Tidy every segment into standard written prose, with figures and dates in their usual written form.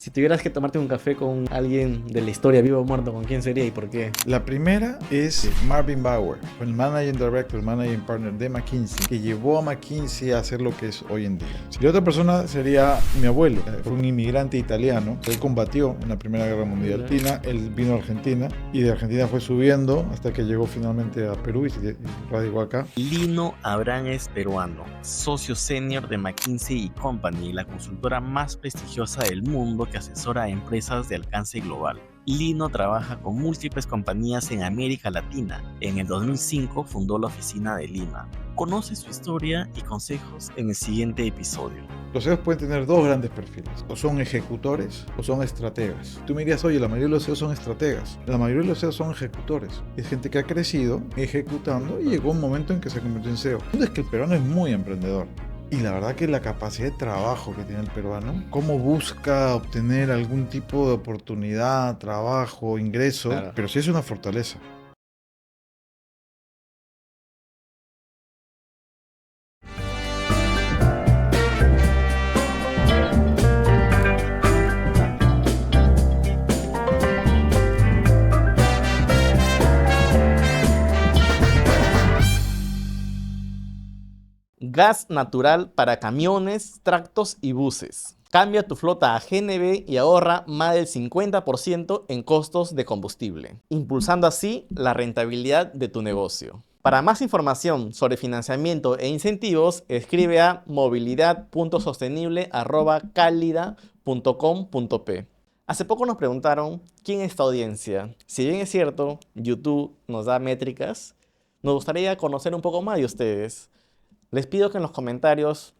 Si tuvieras que tomarte un café con alguien de la historia, vivo o muerto, ¿con quién sería y por qué? La primera es Marvin Bower, el Managing Director, Managing Partner de McKinsey, que llevó a McKinsey a hacer lo que es hoy en día. Y otra persona sería mi abuelo, fue un inmigrante italiano, él combatió en la Primera Guerra Mundial. Él vino a Argentina y de Argentina fue subiendo hasta que llegó finalmente a Perú y radicó acá. Lino Abrán es peruano, socio senior de McKinsey & Company, la consultora más prestigiosa del mundo que asesora a empresas de alcance global. Lino trabaja con múltiples compañías en América Latina. En el 2005 fundó la oficina de Lima. Conoce su historia y consejos en el siguiente episodio. Los CEOs pueden tener dos grandes perfiles, o son ejecutores o son estrategas. Tú me dirías, oye, la mayoría de los CEOs son estrategas. La mayoría de los CEOs son ejecutores. Es gente que ha crecido ejecutando y llegó un momento en que se convirtió en CEO. El punto es que el peruano es muy emprendedor. Y la verdad que la capacidad de trabajo que tiene el peruano, cómo busca obtener algún tipo de oportunidad, trabajo, ingreso, claro. Pero sí es una fortaleza. Gas natural para camiones, tractos y buses. Cambia tu flota a GNV y ahorra más del 50% en costos de combustible, impulsando así la rentabilidad de tu negocio. Para más información sobre financiamiento e incentivos, escribe a movilidad.sostenible@calida.com.p. Hace poco nos preguntaron quién es esta audiencia. Si bien es cierto, YouTube nos da métricas, nos gustaría conocer un poco más de ustedes. Les pido que en los comentarios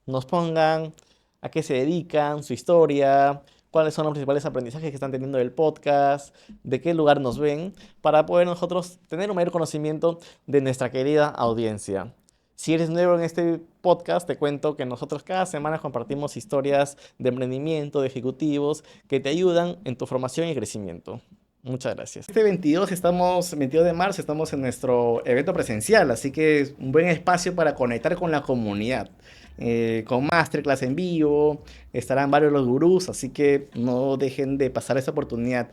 nos pongan a qué se dedican, su historia, cuáles son los principales aprendizajes que están teniendo del podcast, de qué lugar nos ven, para poder nosotros tener un mayor conocimiento de nuestra querida audiencia. Si eres nuevo en este podcast, te cuento que nosotros cada semana compartimos historias de emprendimiento, de ejecutivos, que te ayudan en tu formación y crecimiento. Muchas gracias. Este 22 de marzo, estamos en nuestro evento presencial, así que es un buen espacio para conectar con la comunidad. Con masterclass en vivo, estarán varios los gurús, así que no dejen de pasar esa oportunidad.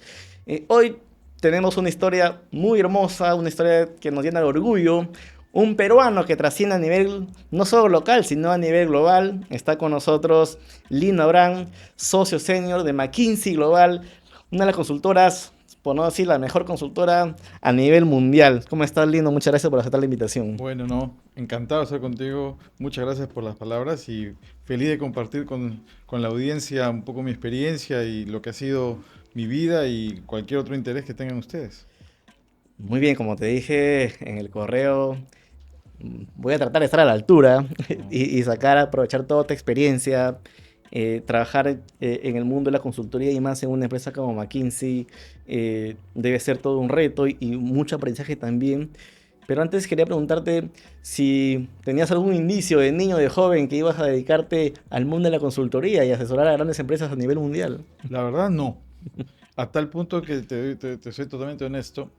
Hoy tenemos una historia muy hermosa, una historia que nos llena de orgullo. Un peruano que trasciende a nivel no solo local, sino a nivel global. Está con nosotros Lino Abrán, socio senior de McKinsey Global, una de las consultoras, por no decir la mejor consultora a nivel mundial. ¿Cómo estás, Lino? Muchas gracias por aceptar la invitación. Bueno, encantado de estar contigo. Muchas gracias por las palabras y feliz de compartir con la audiencia un poco mi experiencia y lo que ha sido mi vida y cualquier otro interés que tengan ustedes. Muy bien, como te dije en el correo, voy a tratar de estar a la altura y aprovechar toda tu experiencia. Trabajar en el mundo de la consultoría y más en una empresa como McKinsey debe ser todo un reto y mucho aprendizaje también. Pero antes quería preguntarte si tenías algún indicio de niño, de joven, que ibas a dedicarte al mundo de la consultoría y asesorar a grandes empresas a nivel mundial. La verdad no, a tal punto que te soy totalmente honesto.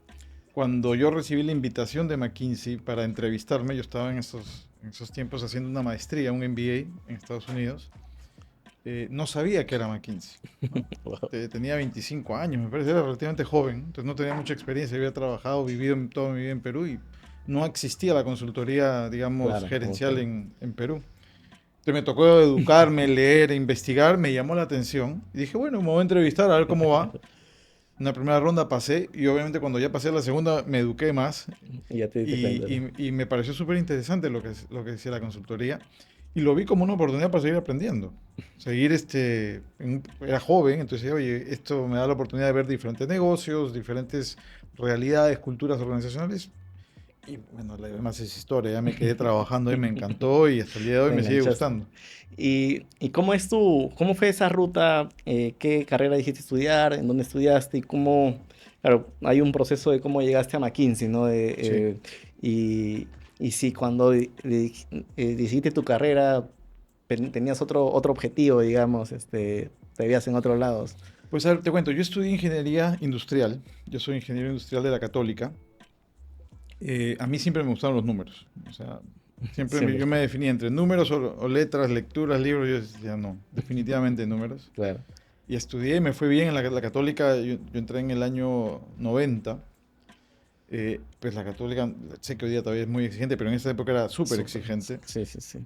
Cuando yo recibí la invitación de McKinsey para entrevistarme, yo estaba en esos tiempos haciendo una maestría, un MBA en Estados Unidos. No sabía que era McKinsey, ¿no? Wow. Tenía 25 años, me parece, era relativamente joven, entonces no tenía mucha experiencia, había trabajado, vivido toda mi vida en Perú y no existía la consultoría, digamos, claro, gerencial en Perú. Entonces me tocó educarme, leer, investigar, me llamó la atención y dije, bueno, me voy a entrevistar a ver cómo va. En la primera ronda pasé y obviamente cuando ya pasé a la segunda me eduqué más y me pareció súper interesante lo que decía la consultoría. Y lo vi como una oportunidad para seguir aprendiendo. Era joven, entonces, oye, esto me da la oportunidad de ver diferentes negocios, diferentes realidades, culturas organizacionales. Y bueno, la demás es historia, ya me quedé trabajando y me encantó y hasta el día de hoy me sigue gustando. ¿Y cómo fue esa ruta? ¿Qué carrera dijiste estudiar? ¿En dónde estudiaste? Y cómo, claro, hay un proceso de cómo llegaste a McKinsey, ¿no? Sí. Y si cuando decidiste tu carrera tenías otro objetivo, digamos, te veías en otros lados. Pues a ver, te cuento, yo estudié ingeniería industrial, yo soy ingeniero industrial de la Católica. A mí siempre me gustaron los números, o sea, siempre. Yo me definía entre números o letras, lecturas, libros, yo decía no, definitivamente números. Claro. y estudié, me fue bien en la Católica, yo entré en el año 90. Pues la Católica, sé que hoy día todavía es muy exigente, pero en esa época era súper Súper. exigente. Sí, sí, sí.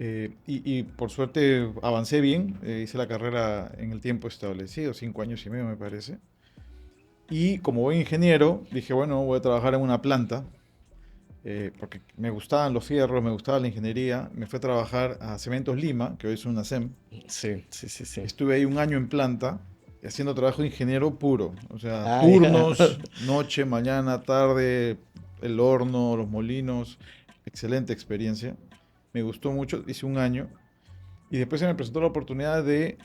Y por suerte avancé bien, hice la carrera en el tiempo establecido, 5 años y medio me parece. Y como buen ingeniero, dije, bueno, voy a trabajar en una planta, porque me gustaban los fierros, me gustaba la ingeniería. Me fui a trabajar a Cementos Lima, que hoy es una SEM. Sí, sí, sí, sí. Estuve ahí un año en planta, haciendo trabajo de ingeniero puro. O sea, Ah, ya. turnos, noche, mañana, tarde, el horno, los molinos. Excelente experiencia. Me gustó mucho, hice un año. Y después se me presentó la oportunidad de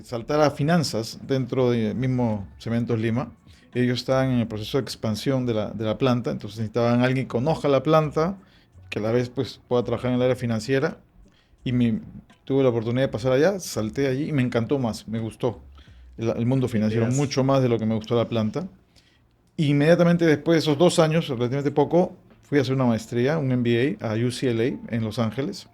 saltar a finanzas dentro del mismo Cementos Lima. Ellos estaban en el proceso de expansión de la planta, entonces necesitaban a alguien que conozca la planta, que a la vez pues, pueda trabajar en el área financiera. Y tuve la oportunidad de pasar allá, salté allí y me encantó más, me gustó el mundo financiero, Ideas. mucho más de lo que me gustó la planta. Inmediatamente después de esos 2 años, relativamente poco, fui a hacer una maestría, un MBA a UCLA en Los Ángeles.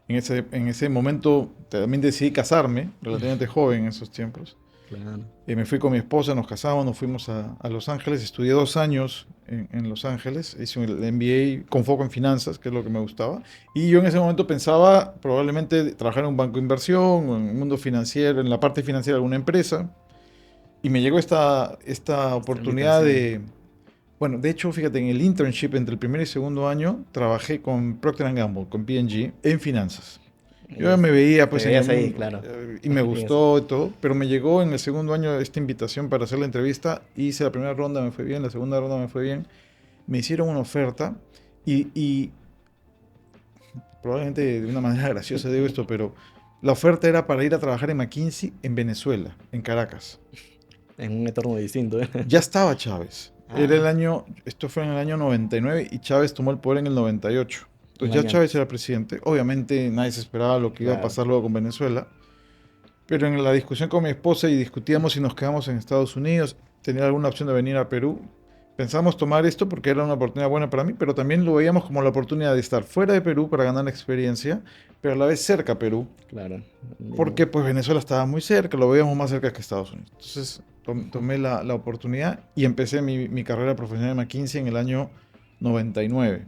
En ese momento también decidí casarme, relativamente joven en esos tiempos. Claro. Me fui con mi esposa, nos casamos, nos fuimos a Los Ángeles, estudié 2 años en Los Ángeles, hice el MBA con foco en finanzas, que es lo que me gustaba. Y yo en ese momento pensaba probablemente trabajar en un banco de inversión, o en un mundo financiero, en la parte financiera de alguna empresa. Y me llegó esta Esta oportunidad invitación. bueno, de hecho, fíjate, en el internship entre el primer y segundo año, trabajé con Procter Gamble, con P&G, en finanzas. Yo ya Es- me veía Te pues en el veías ahí, mundo claro. y me En eso. gustó y todo, pero me llegó en el segundo año esta invitación para hacer la entrevista. Hice la primera ronda, me fue bien, la segunda ronda me fue bien. Me hicieron una oferta y probablemente de una manera graciosa digo esto, pero la oferta era para ir a trabajar en McKinsey en Venezuela, en Caracas. En un entorno distinto, ¿eh? Ya estaba Chávez. Era Ah, esto fue en el año 99 y Chávez tomó el poder en el 98. un Entonces ya año Chávez antes. era presidente. Obviamente nadie se esperaba lo que iba a Claro. pasar luego con Venezuela. Pero en la discusión con mi esposa y discutíamos si nos quedamos en Estados Unidos, tenía alguna opción de venir a Perú. Pensamos tomar esto porque era una oportunidad buena para mí, pero también lo veíamos como la oportunidad de estar fuera de Perú para ganar experiencia, pero a la vez cerca a Perú, Claro. porque pues Venezuela estaba muy cerca, lo veíamos más cerca que Estados Unidos. Entonces tomé la oportunidad y empecé mi carrera profesional en McKinsey en el año 99.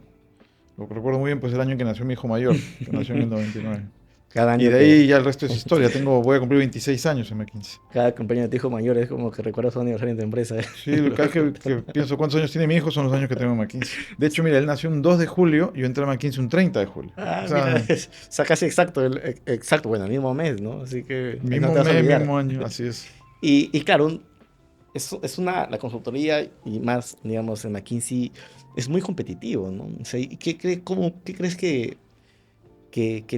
Lo que recuerdo muy bien, pues el año en que nació mi hijo mayor, que nació en el 99. Cada Y año de que, ahí ya el resto es historia. Voy a cumplir 26 años en McKinsey. cada cumpleaños de tu hijo mayor es como que recuerdas su aniversario en tu empresa. Sí, cada vez que pienso cuántos años tiene mi hijo son los años que tengo en McKinsey. De hecho, mira, él nació un 2 de julio y yo entré a McKinsey un 30 de julio. O Ah, mira, sea, o sea, casi exacto, exacto, bueno, el mismo mes, ¿no? Así que ahí no mismo te vas a mes, olvidar. mismo año, así es. Y claro, es la consultoría y más, digamos, en McKinsey es muy competitivo, ¿no? O sea, ¿y qué crees que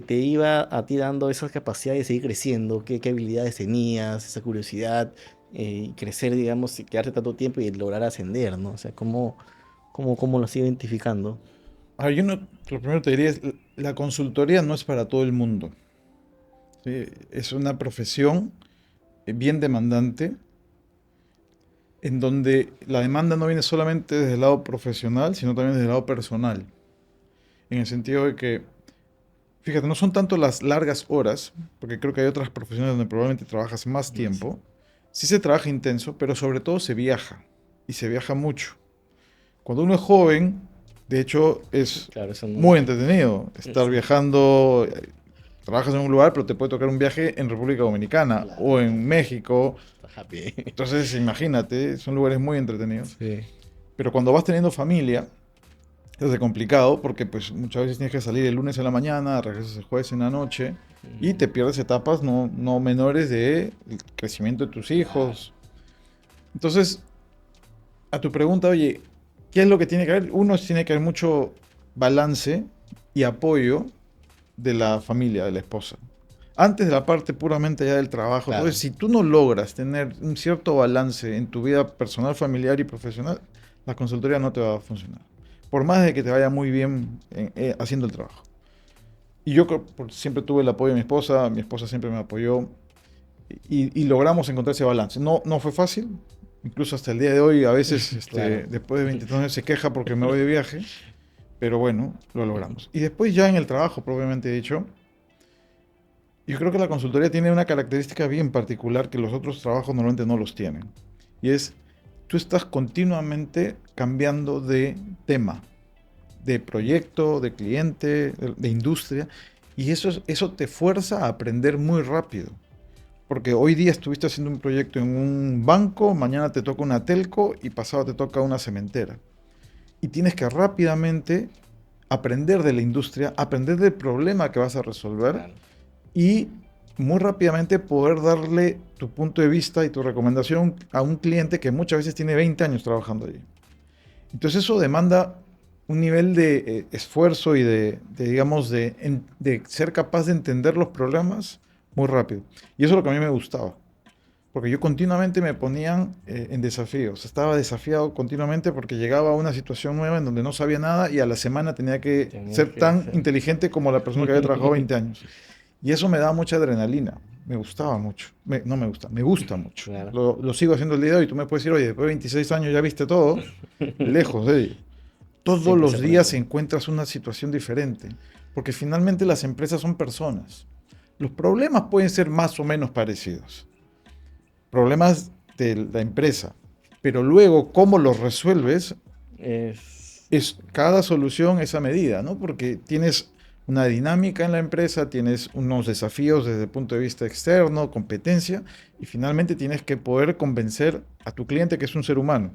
te iba a ti dando esa capacidad de seguir creciendo? ¿Qué habilidades tenías, esa curiosidad, y crecer, digamos, y quedarte tanto tiempo y lograr ascender, ¿no? O sea, ¿cómo lo has ido identificando? A ver, lo primero que te diría es, la consultoría no es para todo el mundo. ¿Sí? Es una profesión bien demandante, en donde la demanda no viene solamente desde el lado profesional, sino también desde el lado personal. En el sentido de que, fíjate, no son tanto las largas horas, porque creo que hay otras profesiones donde probablemente trabajas más Más. tiempo. Sí se trabaja intenso, pero sobre todo se viaja, y se viaja mucho. Cuando uno es joven, de hecho, es Claro, eso no. muy entretenido estar Sí, viajando. Trabajas en un lugar, pero te puede tocar un viaje en República Dominicana o claro, en México. está happy. Entonces, imagínate, son lugares muy entretenidos. Sí. Pero cuando vas teniendo familia, es complicado porque pues muchas veces tienes que salir el lunes en la mañana, regresas el jueves en la noche y te pierdes etapas no menores de el crecimiento de tus Claro. hijos. Entonces, a tu pregunta, oye, ¿qué es lo que tiene que haber? Uno, tiene que haber mucho balance y apoyo de la familia, de la esposa. Antes de la parte puramente ya del trabajo. Entonces, Claro. si tú no logras tener un cierto balance en tu vida personal, familiar y profesional, la consultoría no te va a funcionar. Por más de que te vaya muy bien haciendo el trabajo. Y yo siempre tuve el apoyo de mi esposa siempre me apoyó y logramos encontrar ese balance. No fue fácil, incluso hasta el día de hoy, a veces Claro. después de 23 años se queja porque me voy de viaje, pero bueno, lo logramos. Y después ya en el trabajo, propiamente dicho, Yo creo que la consultoría tiene una característica bien particular que los otros trabajos normalmente no los tienen. Y es, tú estás continuamente cambiando de tema, de proyecto, de cliente, de industria, y eso te fuerza a aprender muy rápido. Porque hoy día estuviste haciendo un proyecto en un banco, mañana te toca una telco y pasado te toca una cementera. Y tienes que rápidamente aprender de la industria, aprender del problema que vas a resolver Claro. y muy rápidamente poder darle tu punto de vista y tu recomendación a un cliente que muchas veces tiene 20 años trabajando allí. Entonces eso demanda un nivel de esfuerzo y digamos, de ser capaz de entender los problemas muy rápido. Y eso es lo que a mí me gustaba. Porque yo continuamente me ponían en desafíos. Estaba desafiado continuamente porque llegaba a una situación nueva en donde no sabía nada y a la semana tenía que Tenías ser que tan hacer. inteligente como la persona que había trabajado 20 años. Y eso me daba mucha adrenalina. Me gustaba mucho. No me gusta, me gusta mucho. Claro. Lo sigo haciendo el día de hoy. Tú me puedes decir, oye, después de 26 años ya viste todo. Lejos de ello. Todos Siempre los se días aprende. encuentras una situación diferente. Porque finalmente las empresas son personas. Los problemas pueden ser más o menos parecidos. Problemas de la empresa. Pero luego, cómo los resuelves, Es cada solución es a medida, ¿no? Porque tienes una dinámica en la empresa, tienes unos desafíos desde el punto de vista externo, competencia, y finalmente tienes que poder convencer a tu cliente que es un ser humano.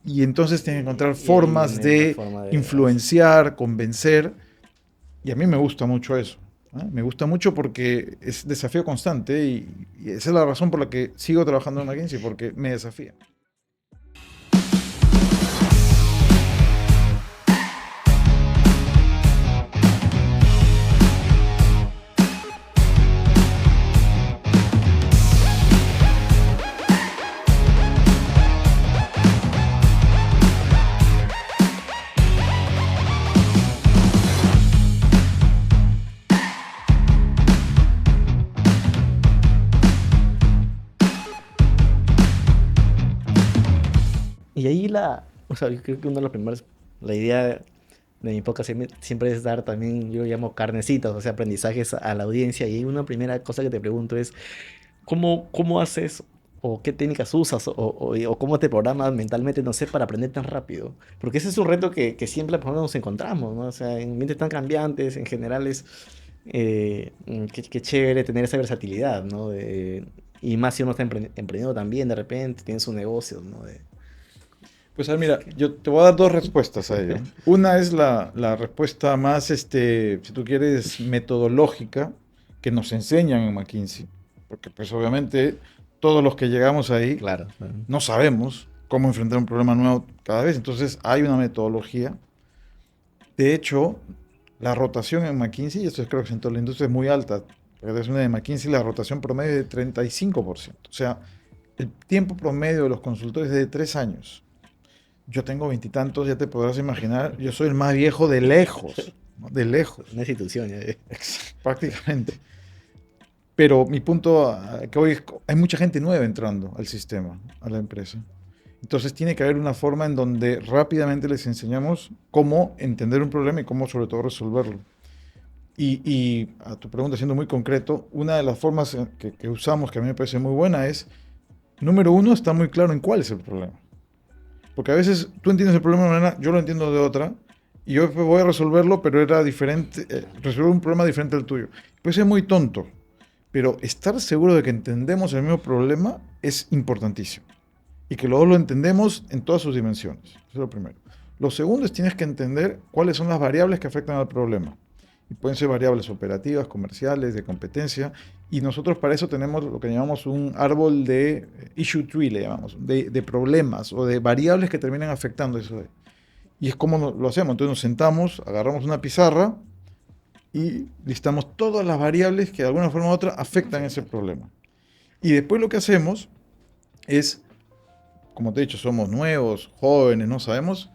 Y entonces tienes que encontrar y ahí formas viene la de forma de influenciar, convencer, y a mí me gusta mucho eso. ¿Eh? Me gusta mucho porque es desafío constante y esa es la razón por la que sigo trabajando en McKinsey, porque me desafía. Y ahí o sea, yo creo que uno de los primeros, la idea de mi podcast siempre es dar también, yo llamo carnecitas, o sea, aprendizajes a la audiencia. Y ahí una primera cosa que te pregunto es, ¿cómo haces o qué técnicas usas o cómo te programas mentalmente, no sé, para aprender tan rápido? Porque ese es un reto que siempre por ejemplo, nos encontramos, ¿no? O sea, en ambientes tan cambiantes, en general es qué chévere tener esa versatilidad, ¿no? Y más si uno está emprendiendo también, de repente, tiene su negocio, ¿no? Pues mira, yo te voy a dar dos respuestas a ello. Una es la respuesta más, si tú quieres, metodológica que nos enseñan en McKinsey, porque pues obviamente todos los que llegamos ahí Claro. no sabemos cómo enfrentar un problema nuevo cada vez, entonces hay una metodología. De hecho, la rotación en McKinsey, y esto creo que en toda la industria es muy alta, porque es una de McKinsey, la rotación promedio es de 35%. O sea, el tiempo promedio de los consultores es de 3 años. Yo tengo 20 y tantos, ya te podrás imaginar, yo soy el más viejo de lejos, ¿no? De lejos, Una institución. prácticamente. Pero mi punto que hoy es, hay mucha gente nueva entrando al sistema, a la empresa. Entonces tiene que haber una forma en donde rápidamente les enseñamos cómo entender un problema y cómo sobre todo resolverlo. Y a tu pregunta, siendo muy concreto, una de las formas que usamos, que a mí me parece muy buena, es, número uno, está muy claro en cuál es el problema. Porque a veces tú entiendes el problema de una manera, yo lo entiendo de otra, y yo voy a resolverlo, pero era diferente, resolver un problema diferente al tuyo. Puede ser muy tonto, pero estar seguro de que entendemos el mismo problema es importantísimo. Y que luego lo entendemos en todas sus dimensiones. Eso es lo primero. Lo segundo es tienes que entender cuáles son las variables que afectan al problema. Y pueden ser variables operativas, comerciales, de competencia. Y nosotros para eso tenemos lo que llamamos un árbol de issue tree, le llamamos, de problemas o de variables que terminan afectando eso. Y es como lo hacemos. Entonces nos sentamos, agarramos una pizarra y listamos todas las variables que de alguna forma u otra afectan ese problema. Y después lo que hacemos es, como te he dicho, somos nuevos, jóvenes, no sabemos,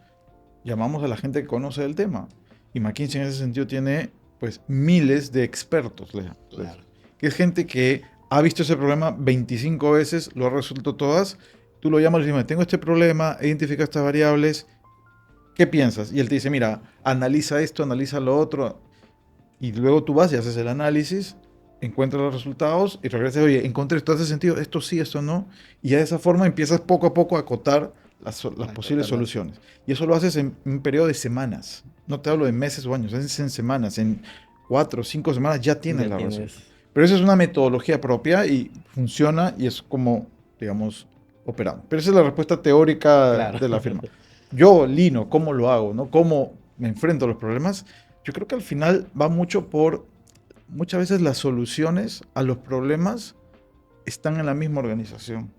llamamos a la gente que conoce del tema. Y McKinsey en ese sentido tiene pues miles de expertos, Claro. que es gente que ha visto ese problema 25 veces, lo ha resuelto todas. Tú lo llamas y le dices, tengo este problema, he identificado estas variables, ¿qué piensas? Y él te dice, mira, analiza esto, analiza lo otro. Y luego tú vas y haces el análisis encuentras los resultados y regresas, oye, encontré esto, hace sentido, esto sí, esto no, y ya de esa forma empiezas poco a poco a acotar las posibles soluciones. Y eso lo haces en un periodo de semanas. No te hablo de meses o años, es en semanas, en 4 o 5 semanas ya tienes la respuesta. Pero esa es una metodología propia y funciona y es como, digamos, operamos. Pero esa es la respuesta teórica de la firma. Yo, Lino, ¿cómo lo hago? ¿No? ¿Cómo me enfrento a los problemas? Yo creo que al final va mucho por, muchas veces las soluciones a los problemas están en la misma organización.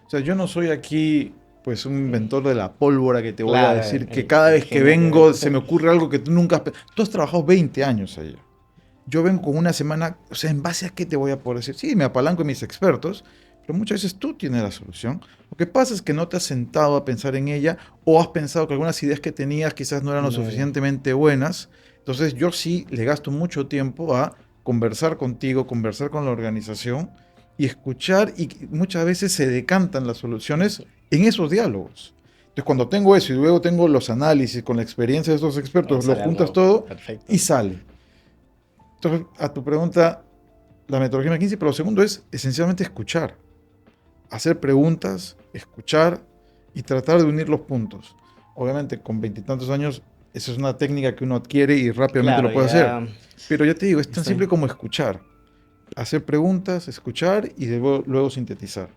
O sea, yo no soy aquí pues un inventor de la pólvora que te voy a decir que cada vez que vengo se me ocurre algo que tú nunca has... Tú has trabajado 20 años allá. Yo vengo con una semana, o sea, ¿en base a qué te voy a poder decir? Sí, me apalanco en mis expertos, pero muchas veces tú tienes la solución. Lo que pasa es que no te has sentado a pensar en ella o has pensado que algunas ideas que tenías quizás no eran lo suficientemente buenas. Entonces yo sí le gasto mucho tiempo a conversar contigo, conversar con la organización y escuchar, y muchas veces se decantan las soluciones en esos diálogos. Entonces cuando tengo eso y luego tengo los análisis con la experiencia de estos expertos, lo juntas todo y sale. Entonces, a tu pregunta, la metodología McKinsey, pero lo segundo es esencialmente escuchar. Hacer preguntas, escuchar y tratar de unir los puntos. Obviamente, con 20 y tantos años, esa es una técnica que uno adquiere y rápidamente lo puede hacer. Pero ya te digo, es tan simple como escuchar. Hacer preguntas, escuchar y luego sintetizar.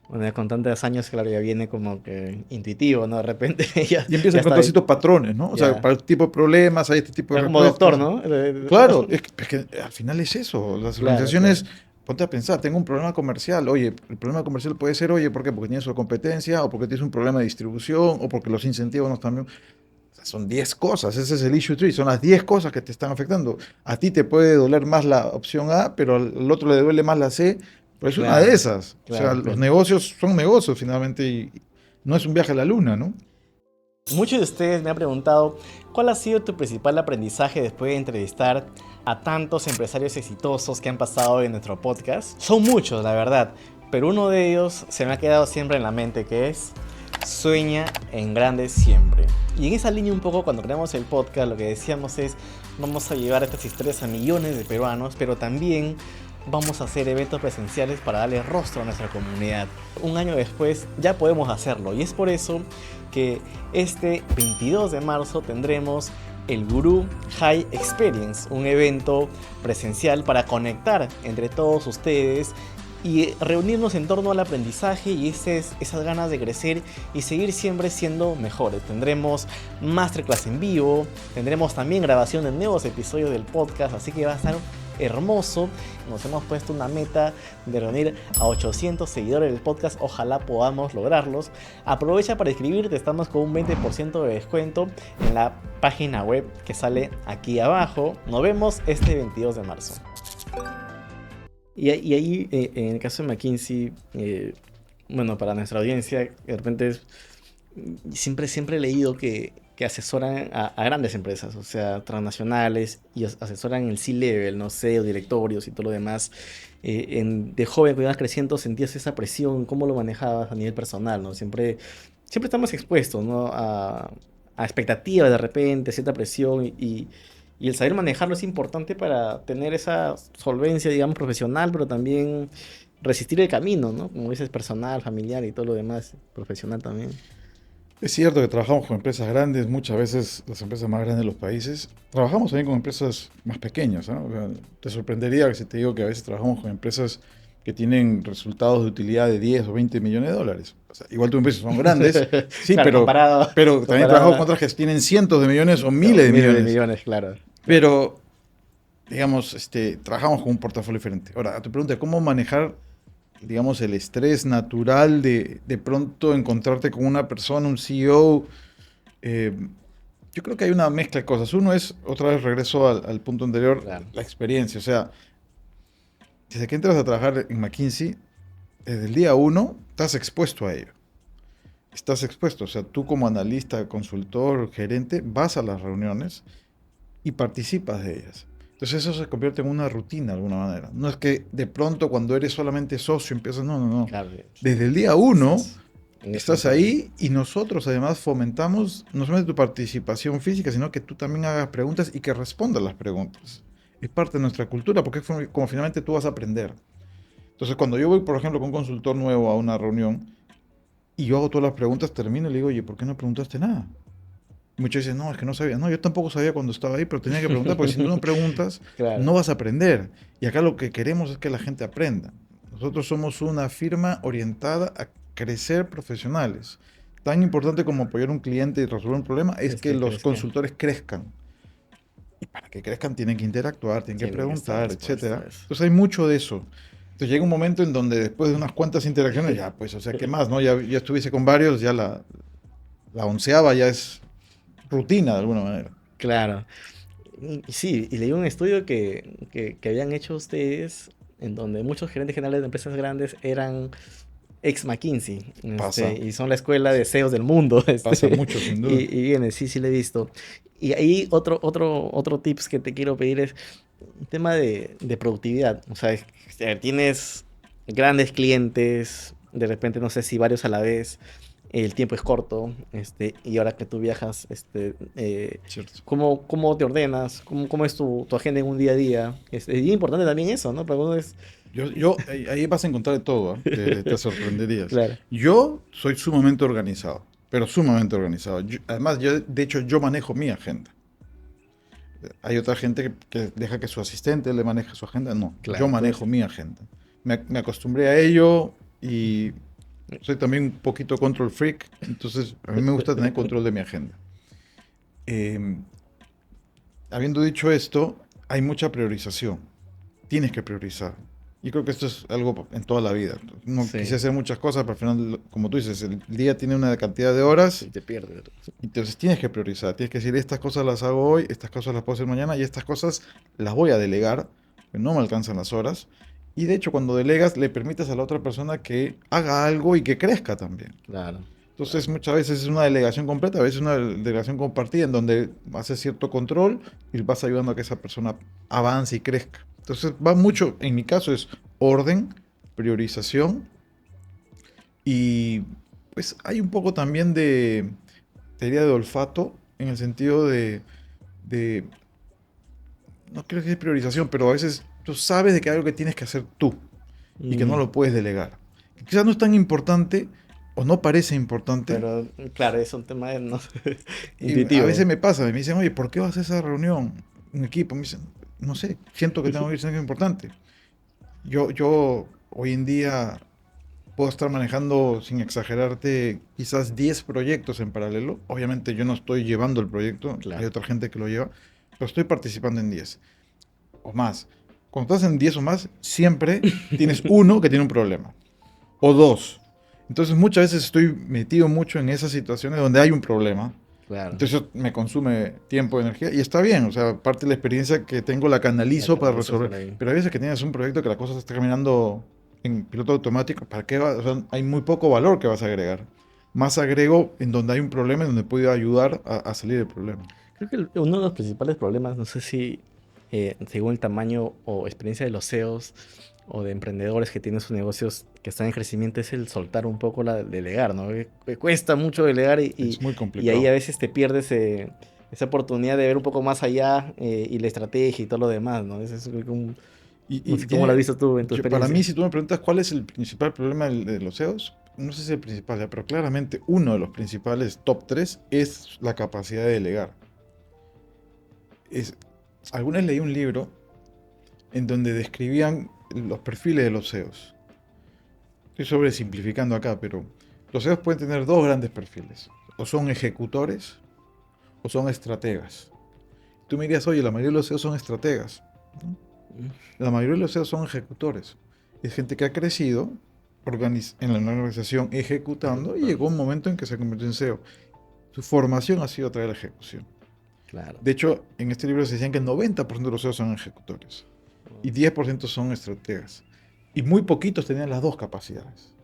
Bueno, con tantos años, claro, ya viene como que intuitivo, ¿no? De repente ya... Y empieza a encontrar ciertos patrones, ¿no? O sea, para el tipo de problemas hay este tipo de como doctor, ¿no? Claro, es que al final es eso. Las organizaciones, ponte a pensar, tengo un problema comercial. Oye, el problema comercial puede ser, oye, ¿por qué? Porque tienes una competencia, o porque tienes un problema de distribución, o porque los incentivos no están bien. O sea, son 10 cosas, ese es el issue tree, son las 10 cosas que te están afectando. A ti te puede doler más la opción A, pero al otro le duele más la C. Pero es una de esas. O sea, los negocios son negocios finalmente y no es un viaje a la luna, ¿no? Muchos de ustedes me han preguntado ¿cuál ha sido tu principal aprendizaje después de entrevistar a tantos empresarios exitosos que han pasado en nuestro podcast? Son muchos, la verdad, pero uno de ellos se me ha quedado siempre en la mente, que es sueña en grande siempre. Y en esa línea un poco cuando creamos el podcast lo que decíamos es vamos a llevar estas historias a millones de peruanos, pero también vamos a hacer eventos presenciales para darle rostro a nuestra comunidad. Un año después ya podemos hacerlo y es por eso que este 22 de marzo tendremos el Gurú High Experience, un evento presencial para conectar entre todos ustedes y reunirnos en torno al aprendizaje y esas ganas de crecer y seguir siempre siendo mejores. Tendremos masterclass en vivo, tendremos también grabación de nuevos episodios del podcast, así que va a estar hermoso. Nos hemos puesto una meta de reunir a 800 seguidores del podcast. Ojalá podamos lograrlos. Aprovecha para inscribirte. Estamos con un 20% de descuento en la página web que sale aquí abajo. Nos vemos este 22 de marzo. Y ahí, en el caso de McKinsey, bueno, para nuestra audiencia, de repente siempre he leído que asesoran a grandes empresas, o sea, transnacionales, y asesoran el C-level, no sé, directorios y todo lo demás. De joven, cuando ibas creciendo, sentías esa presión, ¿cómo lo manejabas a nivel personal, no? Siempre estamos expuestos, ¿no? a expectativas de repente, cierta presión, y el saber manejarlo es importante para tener esa solvencia, digamos, profesional, pero también resistir el camino, ¿no? Como dices, personal, familiar y todo lo demás, profesional también. Es cierto que trabajamos con empresas grandes, muchas veces las empresas más grandes de los países. Trabajamos también con empresas más pequeñas, ¿no? O sea, te sorprendería si te digo que a veces trabajamos con empresas que tienen resultados de utilidad de 10 o 20 millones de dólares. O sea, igual tus empresas son grandes, sí, claro, pero también trabajamos con otras que tienen cientos de millones o miles de millones. Miles de millones, claro. Pero, digamos, trabajamos con un portafolio diferente. Ahora, a tu pregunta, ¿cómo manejar, digamos, el estrés natural de pronto encontrarte con una persona, un CEO? Yo creo que hay una mezcla de cosas. Uno es, otra vez regreso al punto anterior, claro, la experiencia. O sea, desde que entras a trabajar en McKinsey, desde el día 1 estás expuesto a ello. Estás expuesto. O sea, tú como analista, consultor, gerente, vas a las reuniones y participas de ellas. Entonces eso se convierte en una rutina de alguna manera. No es que de pronto cuando eres solamente socio empiezas, no. Claro. Desde el día 1 estás ahí y nosotros además fomentamos no solamente tu participación física, sino que tú también hagas preguntas y que respondas las preguntas. es parte de nuestra cultura, porque es como finalmente tú vas a aprender. Entonces, cuando yo voy, por ejemplo, con un consultor nuevo a una reunión y yo hago todas las preguntas, termino y le digo, oye, ¿por qué no preguntaste nada? Y muchos dicen, no, es que no sabía. No, yo tampoco sabía cuando estaba ahí, pero tenía que preguntar, porque si tú no preguntas, Claro, no vas a aprender. Y acá lo que queremos es que la gente aprenda. Nosotros somos una firma orientada a crecer profesionales. Tan importante como apoyar a un cliente y resolver un problema es es que que los crees que consultores crezcan. Y para que crezcan tienen que interactuar, tienen que tiene que estar preguntar, expuesto a etcétera. eso. Entonces hay mucho de eso. Entonces llega un momento en donde después de unas cuantas interacciones, ya pues, o sea, ¿qué más? ¿No? Ya estuviese con varios, ya la onceava ya es rutina de alguna manera. Claro. Y sí, y leí un estudio que habían hecho ustedes en donde muchos gerentes generales de empresas grandes eran ex McKinsey, Pasa, y son la escuela de CEOs del mundo, pasa mucho, sin duda. y viene, sí, sí lo he visto. Y ahí otro tips que te quiero pedir es un tema de productividad. O sea, tienes grandes clientes, de repente no sé si varios a la vez, el tiempo es corto, y ahora que tú viajas, Cierto. ¿cómo te ordenas? ¿Cómo es tu agenda en un día a día? Es importante también eso, ¿no? Porque uno es, Ahí vas a encontrar de todo, ¿ah? Te sorprenderías. claro, Yo soy sumamente organizado, pero sumamente organizado. Además, de hecho, yo manejo mi agenda. Hay otra gente que deja que su asistente le maneje su agenda. No, yo claro, manejo mi agenda. Me acostumbré a ello y soy también un poquito control freak, entonces a mí me gusta tener control de mi agenda. Eh, Habiendo dicho esto, hay mucha priorización. Tienes que priorizar. Y creo que esto es algo en toda la vida. No quise sí, hacer muchas cosas, pero al final, como tú dices, el día tiene una cantidad de horas, sí, te pierdes. entonces tienes que priorizar. Tienes que decir, estas cosas las hago hoy, estas cosas las puedo hacer mañana y estas cosas las voy a delegar, que no me alcanzan las horas. Y de hecho, cuando delegas, le permites a la otra persona que haga algo y que crezca también. Claro, Entonces, muchas veces es una delegación completa, a veces una delegación compartida en donde haces cierto control y vas ayudando a que esa persona avance y crezca. Entonces, va mucho, en mi caso, es orden, priorización y pues hay un poco también de, te diría, de olfato en el sentido de no creo que es priorización, pero a veces tú sabes de que hay algo que tienes que hacer tú y que no Mm, lo puedes delegar. Quizás no es tan importante o no parece importante. pero claro, es un tema no, Y a veces intuitivo. me pasa, me dicen, oye, ¿por qué vas a esa reunión? Un equipo, me dicen, no sé, siento que tengo que ir, siento que es importante. Yo hoy en día puedo estar manejando, sin exagerarte, quizás 10 proyectos en paralelo. Obviamente yo no estoy llevando el proyecto, hay Claro. otra gente que lo lleva, pero estoy participando en 10 o más. Cuando estás en 10 o más, siempre tienes uno que tiene un problema, o dos. Entonces muchas veces estoy metido mucho en esas situaciones donde hay un problema. Claro, Entonces eso me consume tiempo, energía y está bien, o sea, parte de la experiencia que tengo la la canalizo para canalizas resolver. por ahí. Pero a veces que tienes un proyecto que la cosa está caminando en piloto automático, ¿para qué va? O sea, hay muy poco valor que vas a agregar. Más agrego en donde hay un problema, en donde puedo ayudar a salir del problema. Creo que uno de los principales problemas, no sé si según el tamaño o experiencia de los CEOs o de emprendedores que tienen sus negocios que están en crecimiento, es el soltar un poco delegar, ¿no? Que cuesta mucho delegar Es muy y ahí a complicado. veces te pierdes esa oportunidad de ver un poco más allá, y la estrategia y todo lo demás, ¿no? Ese es no Y sé cómo lo has tiene, visto tú en tu para mí, experiencia. si tú me preguntas cuál es el principal problema de los SEOs, no sé si es el principal, ya, pero claramente uno de los principales top 3 es la capacidad de delegar. Es, alguna vez leí un libro en donde describían los perfiles de los SEOs. Estoy sobresimplificando acá, pero los SEOs pueden tener dos grandes perfiles. O son ejecutores o son estrategas. Tú me dirías, oye, la mayoría de los SEOs son estrategas. ¿No? Mm, La mayoría de los SEOs son ejecutores. Es gente que ha crecido en la organización ejecutando y llegó ejecutando. un momento en que se convirtió en SEO. Su formación ha sido a través de la ejecución. Claro. De hecho, en este libro se decían que el 90% de los SEOs son ejecutores y 10% son estrategas. Y muy poquitos tenían las dos capacidades.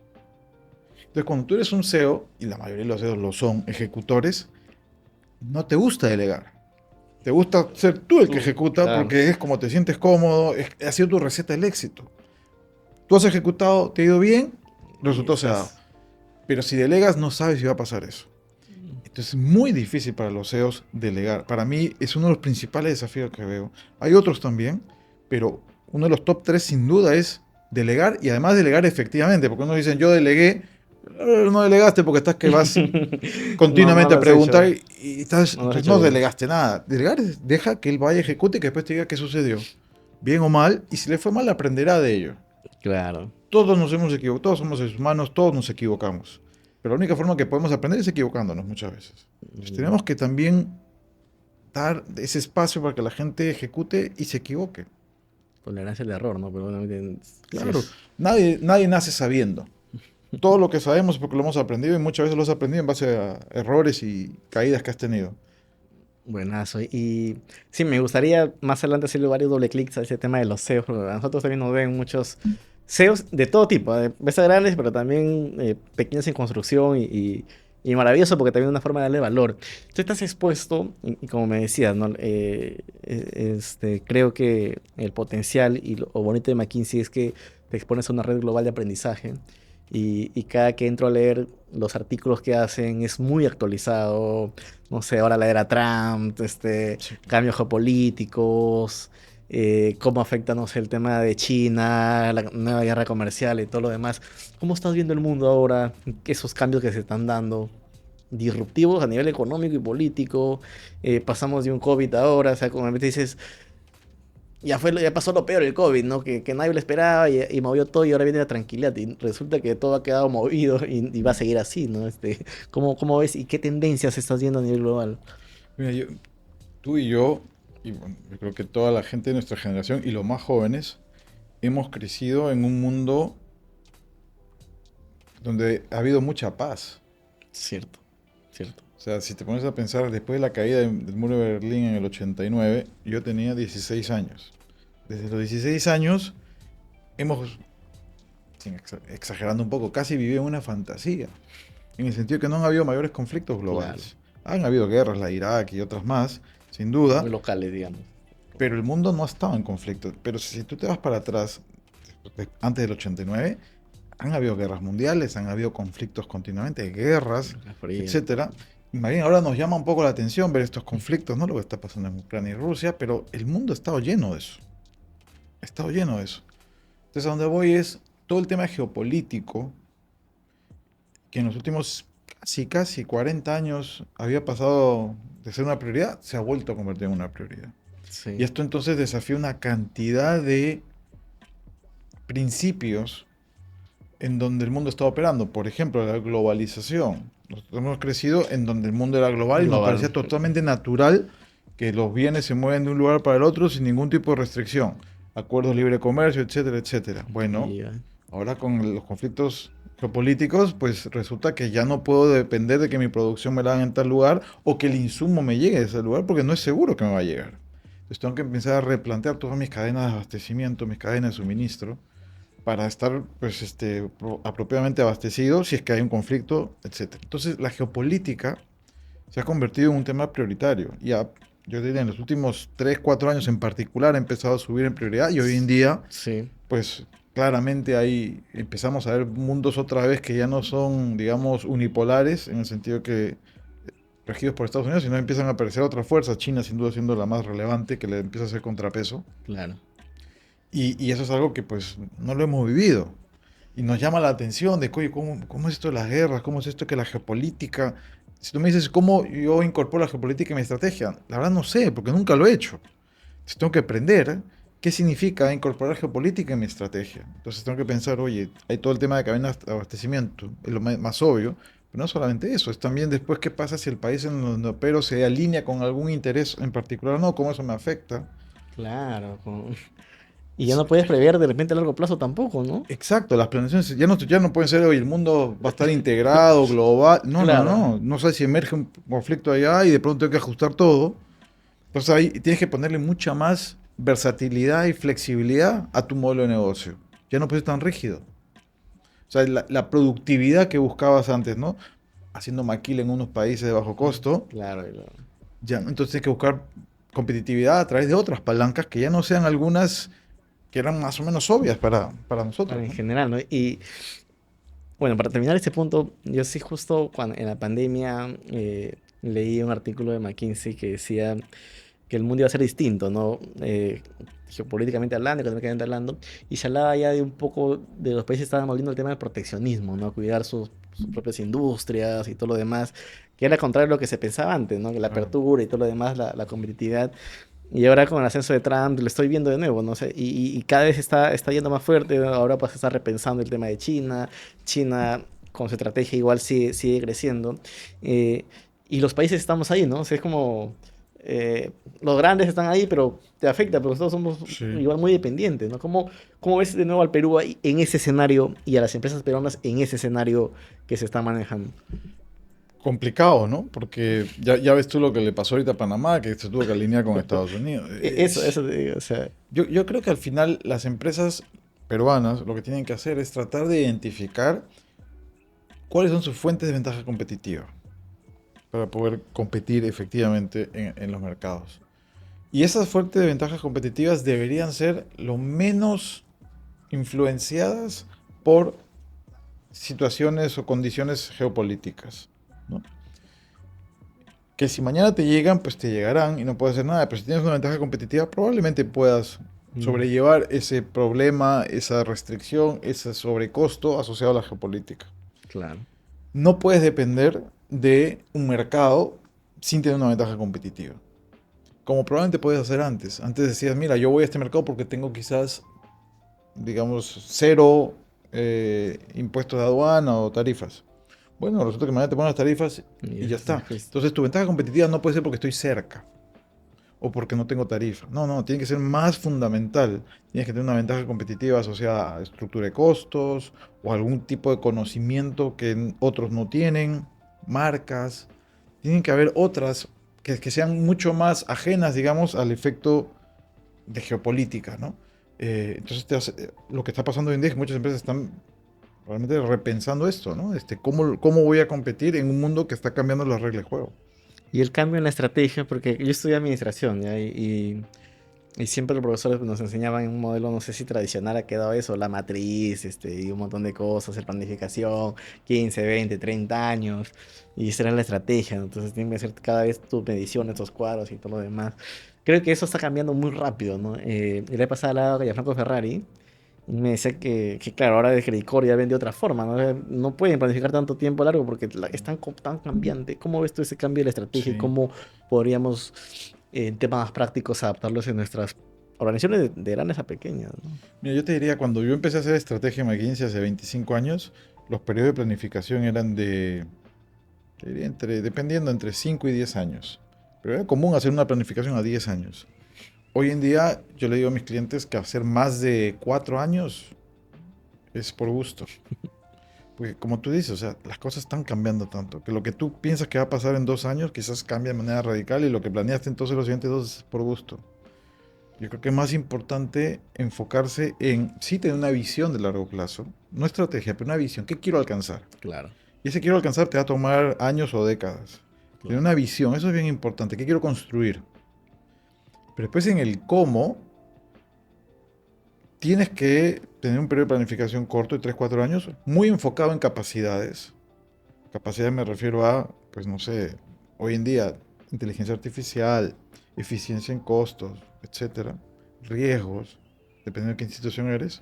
Entonces, cuando tú eres un SEO, y la mayoría de los SEOs lo son ejecutores, no te gusta delegar. Te gusta ser tú el que ejecuta Claro. porque es como te sientes cómodo, ha sido tu receta del éxito. Tú has ejecutado, te ha ido bien, el Y resultado se ha dado. estás. Pero si delegas, no sabes si va a pasar eso. Entonces es muy difícil para los CEOs delegar. Para mí es uno de los principales desafíos que veo. Hay otros también, pero uno de los top 3 sin duda es delegar y además delegar efectivamente, porque uno dice, yo delegué, no delegaste porque estás que vas No, no continuamente lo a has preguntar hecho. y estás, No lo has pues hecho no bien. delegaste nada. Delegar es deja que él vaya, ejecute y que después te diga qué sucedió, bien o mal, y si le fue mal aprenderá de ello. Claro. Todos nos hemos equivocado, todos somos seres humanos, todos nos equivocamos. Pero la única forma que podemos aprender es equivocándonos muchas veces. Entonces Mm, tenemos que también dar ese espacio para que la gente ejecute y se equivoque. Tolerancia al error, ¿no? Pero obviamente sí Claro, es nadie nace sabiendo. Todo lo que sabemos es porque lo hemos aprendido y muchas veces lo has aprendido en base a errores y caídas que has tenido. buenazo. Y sí, me gustaría más adelante hacerle varios doble clics a ese tema de los SEOs, porque a nosotros también nos ven muchos SEOs de todo tipo, de empresas grandes, pero también pequeñas en construcción y maravilloso porque también es una forma de darle valor. Tú estás expuesto, y como me decías, ¿no? Creo que el potencial y lo bonito de McKinsey es que te expones a una red global de aprendizaje y cada que entro a leer los artículos que hacen es muy actualizado. No sé, ahora la era Trump, Sí. cambios geopolíticos, cómo afecta, no sé, el tema de China, la nueva guerra comercial y todo lo demás. ¿Cómo estás viendo el mundo ahora? Esos cambios que se están dando, disruptivos a nivel económico y político. Pasamos de un COVID ahora, o sea, como me dices, ya pasó lo peor el COVID, ¿no? Que nadie lo esperaba y movió todo y ahora viene la tranquilidad. Y resulta que todo ha quedado movido y va a seguir así, ¿no? ¿Cómo ves y qué tendencias estás viendo a nivel global? Mira, tú y yo, y bueno, yo creo que toda la gente de nuestra generación y los más jóvenes, hemos crecido en un mundo donde ha habido mucha paz. Cierto, cierto. O sea, si te pones a pensar, después de la caída del muro de Berlín en el 89, yo tenía 16 años. Desde los 16 años hemos, exagerando un poco, casi vivido en una fantasía, en el sentido que no han habido mayores conflictos Claro. globales. Han habido guerras, la Irak y otras más, sin duda, Muy locales, digamos. pero el mundo no ha estado en conflicto. Pero si tú te vas para atrás, antes del 89, han habido guerras mundiales, han habido conflictos continuamente, guerras, Guerra Fría. etcétera. Y más bien ahora nos llama un poco la atención ver estos conflictos, ¿no? Lo que está pasando en Ucrania y Rusia, pero el mundo ha estado lleno de eso. Ha estado lleno de eso. Entonces, a donde voy es todo el tema geopolítico, que en los últimos casi 40 años había pasado de ser una prioridad, se ha vuelto a convertir en una prioridad. Y Sí, esto entonces desafía una cantidad de principios en donde el mundo está operando. Por ejemplo, la globalización. Nosotros hemos crecido en donde el mundo era global y nos global. parecía totalmente natural que los bienes se mueven de un lugar para el otro sin ningún tipo de restricción. Acuerdos de libre comercio, etcétera, etcétera. Bueno, Y, ahora con los conflictos geopolíticos, pues resulta que ya no puedo depender de que mi producción me la hagan en tal lugar o que el insumo me llegue a ese lugar porque no es seguro que me va a llegar. Entonces tengo que empezar a replantear todas mis cadenas de abastecimiento, mis cadenas de suministro para estar pues, apropiadamente abastecido si es que hay un conflicto, etcétera. Entonces, la geopolítica se ha convertido en un tema prioritario. Yo diría, en los últimos 3 4 años en particular ha empezado a subir en prioridad y hoy en día, sí, pues claramente ahí empezamos a ver mundos otra vez que ya no son, digamos, unipolares, en el sentido que regidos por Estados Unidos, sino empiezan a aparecer otras fuerzas, China sin duda siendo la más relevante, que le empieza a hacer contrapeso. claro. Y eso es algo que pues no lo hemos vivido. Y nos llama la atención de, oye, ¿cómo es esto de las guerras? ¿Cómo es esto que la geopolítica? Si tú me dices, ¿cómo yo incorporo la geopolítica en mi estrategia? La verdad no sé, porque nunca lo he hecho. Entonces tengo que aprender qué significa incorporar geopolítica en mi estrategia. Entonces tengo que pensar, oye, hay todo el tema de cadenas de abastecimiento, es lo más obvio, pero no solamente eso, es también después qué pasa si el país en donde opero se alinea con algún interés en particular, no, cómo eso me afecta. Claro. Y ya no puedes prever de repente a largo plazo tampoco, ¿no? Exacto, las planeaciones ya no pueden ser hoy el mundo va a estar integrado, global. No, no, Claro. no. No sabes si emerge un conflicto allá y de pronto hay que ajustar todo. Entonces ahí tienes que ponerle mucha más versatilidad y flexibilidad a tu modelo de negocio. Ya no puedes ser tan rígido. O sea, la productividad que buscabas antes, ¿no? Haciendo maquila en unos países de bajo costo, Claro. ya, entonces tienes que buscar competitividad a través de otras palancas que ya no sean algunas que eran más o menos obvias para nosotros, En ¿no? general, ¿no? Y bueno, para terminar este punto, yo sí justo cuando, en la pandemia leí un artículo de McKinsey que decía que el mundo iba a ser distinto, ¿no? Geopolíticamente hablando, económicamente hablando, y se hablaba ya de un poco de los países que estaban volviendo al tema del proteccionismo, ¿no? Cuidar sus propias industrias y todo lo demás, que era contrario a lo que se pensaba antes, ¿no? Que la Claro. apertura y todo lo demás, la competitividad. Y ahora con el ascenso de Trump lo estoy viendo de nuevo, no sé, y cada vez está yendo más fuerte. Ahora pues se está repensando el tema de China. China con su estrategia igual sigue creciendo. eh, y los países estamos ahí, ¿no? O sea, es como los grandes están ahí, pero te afecta, pero nosotros somos Sí. igual muy dependientes, ¿no? ¿Cómo ves de nuevo al Perú ahí en ese escenario y a las empresas peruanas en ese escenario que se está manejando? Complicado, ¿no? Porque ya ves tú lo que le pasó ahorita a Panamá, que se tuvo que alinear con Estados Unidos. Eso te digo, o sea, Yo creo que al final las empresas peruanas lo que tienen que hacer es tratar de identificar cuáles son sus fuentes de ventaja competitiva para poder competir efectivamente en los mercados. Y esas fuentes de ventajas competitivas deberían ser lo menos influenciadas por situaciones o condiciones geopolíticas, ¿no? Que si mañana te llegan, pues te llegarán y no puedes hacer nada. Pero si tienes una ventaja competitiva, probablemente puedas mm, sobrellevar ese problema, esa restricción, ese sobrecosto asociado a la geopolítica. claro. No puedes depender de un mercado sin tener una ventaja competitiva. Como probablemente podías hacer antes. Antes decías, mira, yo voy a este mercado porque tengo quizás, digamos, cero impuestos de aduana o tarifas. Bueno, resulta que mañana te ponen las tarifas Y y ya es está. justo. Entonces tu ventaja competitiva no puede ser porque estoy cerca o porque no tengo tarifa. No, no, tiene que ser más fundamental. Tienes que tener una ventaja competitiva asociada a estructura de costos o algún tipo de conocimiento que otros no tienen, marcas. Tienen que haber otras que sean mucho más ajenas, digamos, al efecto de geopolítica, ¿no? Entonces lo que está pasando hoy en día es que muchas empresas están realmente repensando esto, ¿no? ¿Cómo voy a competir en un mundo que está cambiando las reglas de juego? Y el cambio en la estrategia, porque yo estudié administración, ¿ya? Y siempre los profesores nos enseñaban en un modelo, no sé si tradicional ha quedado eso, la matriz, y un montón de cosas, la planificación, 15, 20, 30 años, y esa era la estrategia, ¿no? Entonces tienen que hacer cada vez tus mediciones, tus cuadros y todo lo demás. Creo que eso está cambiando muy rápido, ¿no? Y le he pasado al lado a Gianfranco Ferrari, y me decía que claro, ahora de Credit ya ven de otra forma, ¿no? No pueden planificar tanto tiempo largo porque es tan cambiante. ¿Cómo ves tú ese cambio de la estrategia y Sí. cómo podríamos, en temas más prácticos, adaptarlos en nuestras organizaciones de grandes a pequeñas, ¿no? Mira, yo te diría, cuando yo empecé a hacer estrategia en McKinsey hace 25 años, los periodos de planificación eran te diría, dependiendo entre 5 y 10 años. Pero era común hacer una planificación a 10 años. Hoy en día yo le digo a mis clientes que hacer más de 4 años es por gusto. Porque como tú dices, o sea, las cosas están cambiando tanto, que lo que tú piensas que va a pasar en 2 años quizás cambia de manera radical y lo que planeaste entonces los siguientes 2 es por gusto. Yo creo que es más importante enfocarse en, sí, tener una visión de largo plazo, no estrategia, pero una visión. ¿Qué quiero alcanzar? Claro, Y ese quiero alcanzar te va a tomar años o décadas. Tener claro. una visión, eso es bien importante. ¿Qué quiero construir? Pero después en el cómo, tienes que tener un periodo de planificación corto de 3 4 años, muy enfocado en capacidades. Capacidades me refiero a, pues no sé, hoy en día, inteligencia artificial, eficiencia en costos, etcétera, riesgos, dependiendo de qué institución eres,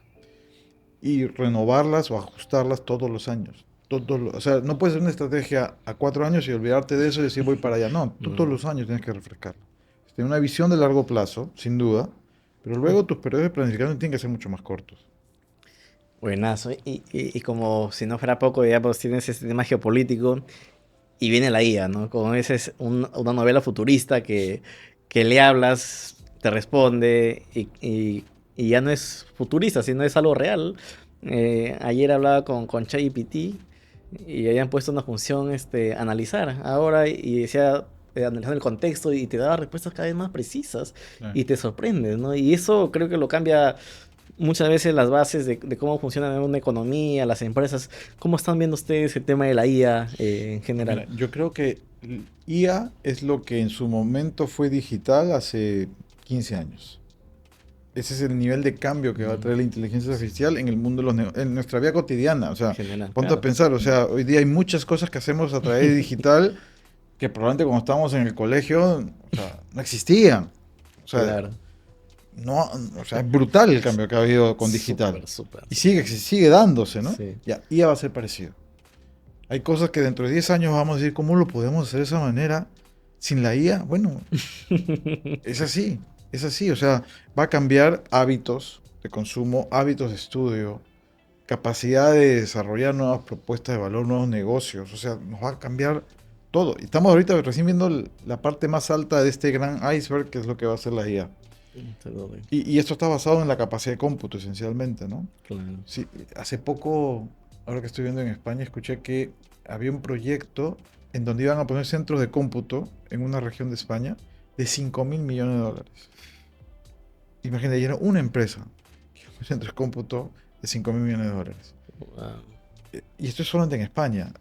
y renovarlas o ajustarlas todos los años. O sea, no puedes hacer una estrategia a 4 años y olvidarte de eso y decir voy para allá. No, tú todos Mm. los años tienes que refrescar. Tienes una visión de largo plazo, sin duda, pero luego tus periodos de planificación tienen que ser mucho más cortos. Buenazo. Y como si no fuera poco, ya pues tienes este tema geopolítico y viene la IA, ¿no? Como esa es una novela futurista que le hablas, te responde y ya no es futurista, sino es algo real. Ayer hablaba con ChatGPT y habían puesto una función, analizar ahora, y decía, analizando el contexto, y te daba respuestas cada vez más precisas Claro. y te sorprendes, ¿no? Y eso creo que lo cambia muchas veces las bases de cómo funciona una economía, las empresas. ¿Cómo están viendo ustedes el tema de la IA, en Pues general? mira, yo creo que IA es lo que en su momento fue digital hace 15 años. Ese es el nivel de cambio que va a traer la inteligencia artificial en el mundo de en nuestra vida cotidiana. O En sea, general, ponte a claro. pensar, o sea, hoy día hay muchas cosas que hacemos a través de digital que probablemente cuando estábamos en el colegio, o sea, no existían. O sea, Claro. no, o sea, es brutal el cambio que ha habido con digital. Súper, súper. Y sigue dándose, ¿no? Sí. Ya, IA va a ser parecido. Hay cosas que dentro de 10 años vamos a decir, ¿cómo lo podemos hacer de esa manera sin la IA? Bueno, es así, es así. O sea, va a cambiar hábitos de consumo, hábitos de estudio, capacidad de desarrollar nuevas propuestas de valor, nuevos negocios. O sea, nos va a cambiar todo. Y estamos ahorita recién viendo la parte más alta de este gran iceberg, que es lo que va a hacer la IA. Y esto está basado en la capacidad de cómputo, esencialmente, ¿no? Claro. Sí, hace poco, ahora que estoy viendo en España, escuché que había un proyecto en donde iban a poner centros de cómputo en una región de España de 5.000 millones de dólares. Imagínate, y era una empresa, un centro de cómputo de 5.000 millones de dólares. Wow. Y esto es solamente en España.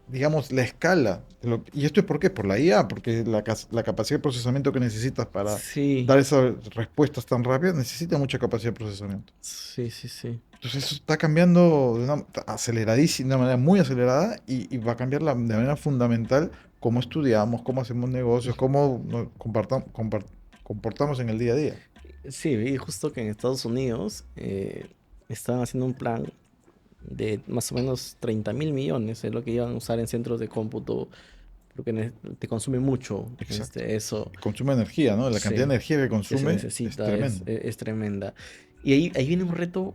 Digamos, la escala. ¿Y esto es por qué? Por la IA, porque la capacidad de procesamiento que necesitas para Sí, dar esas respuestas tan rápidas necesita mucha capacidad de procesamiento. sí, sí, sí. Entonces eso está cambiando de una aceleradísima, de una manera muy acelerada y va a cambiar de manera fundamental cómo estudiamos, cómo hacemos negocios, cómo nos comportamos en el día a día. Sí, vi justo que en Estados Unidos estaban haciendo un plan de más o menos 30.000 millones, es lo que iban a usar en centros de cómputo, porque te consume mucho Exacto. eso. Consume energía, ¿no? La cantidad Sí, de energía que que se consume es necesita, tremenda. es tremenda. Y ahí viene un reto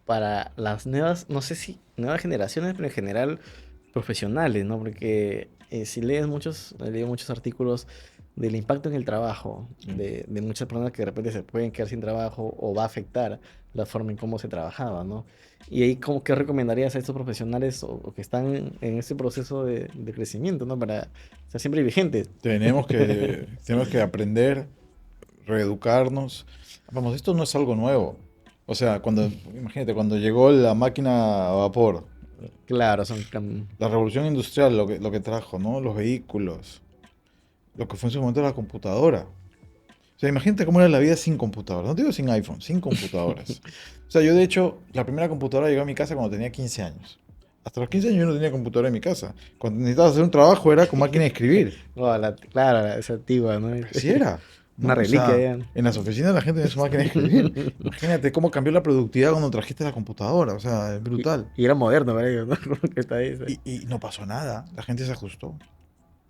para las nuevas, no sé si nuevas generaciones, pero en general profesionales, ¿no? Porque si lees he leído muchos artículos del impacto en el trabajo, de muchas personas que de repente se pueden quedar sin trabajo o va a afectar la forma en cómo se trabajaba, ¿no? Y ahí, ¿cómo qué recomendarías a estos profesionales o que están en ese proceso de crecimiento, ¿no? Para estar siempre vigentes. Tenemos que aprender, reeducarnos. Vamos, esto no es algo nuevo. O sea, imagínate, cuando llegó la máquina a vapor, Claro, la revolución industrial, lo que trajo, ¿no? Los vehículos, lo que fue en su momento la computadora. O sea, imagínate cómo era la vida sin computadora. No te digo sin iPhone, sin computadoras. O sea, yo de hecho, la primera computadora llegó a mi casa cuando tenía 15 años. Hasta los 15 años yo no tenía computadora en mi casa. Cuando necesitabas hacer un trabajo era con máquina de escribir. oh, claro, esa antigua, ¿no? Así era, Una ¿no? O reliquia sea, ya. en las oficinas la gente tenía su máquina de escribir. Imagínate cómo cambió la productividad cuando trajiste la computadora. O sea, es brutal. Y era moderno para ellos, ¿no? Como que está ahí, sí. Y no pasó nada. La gente se ajustó.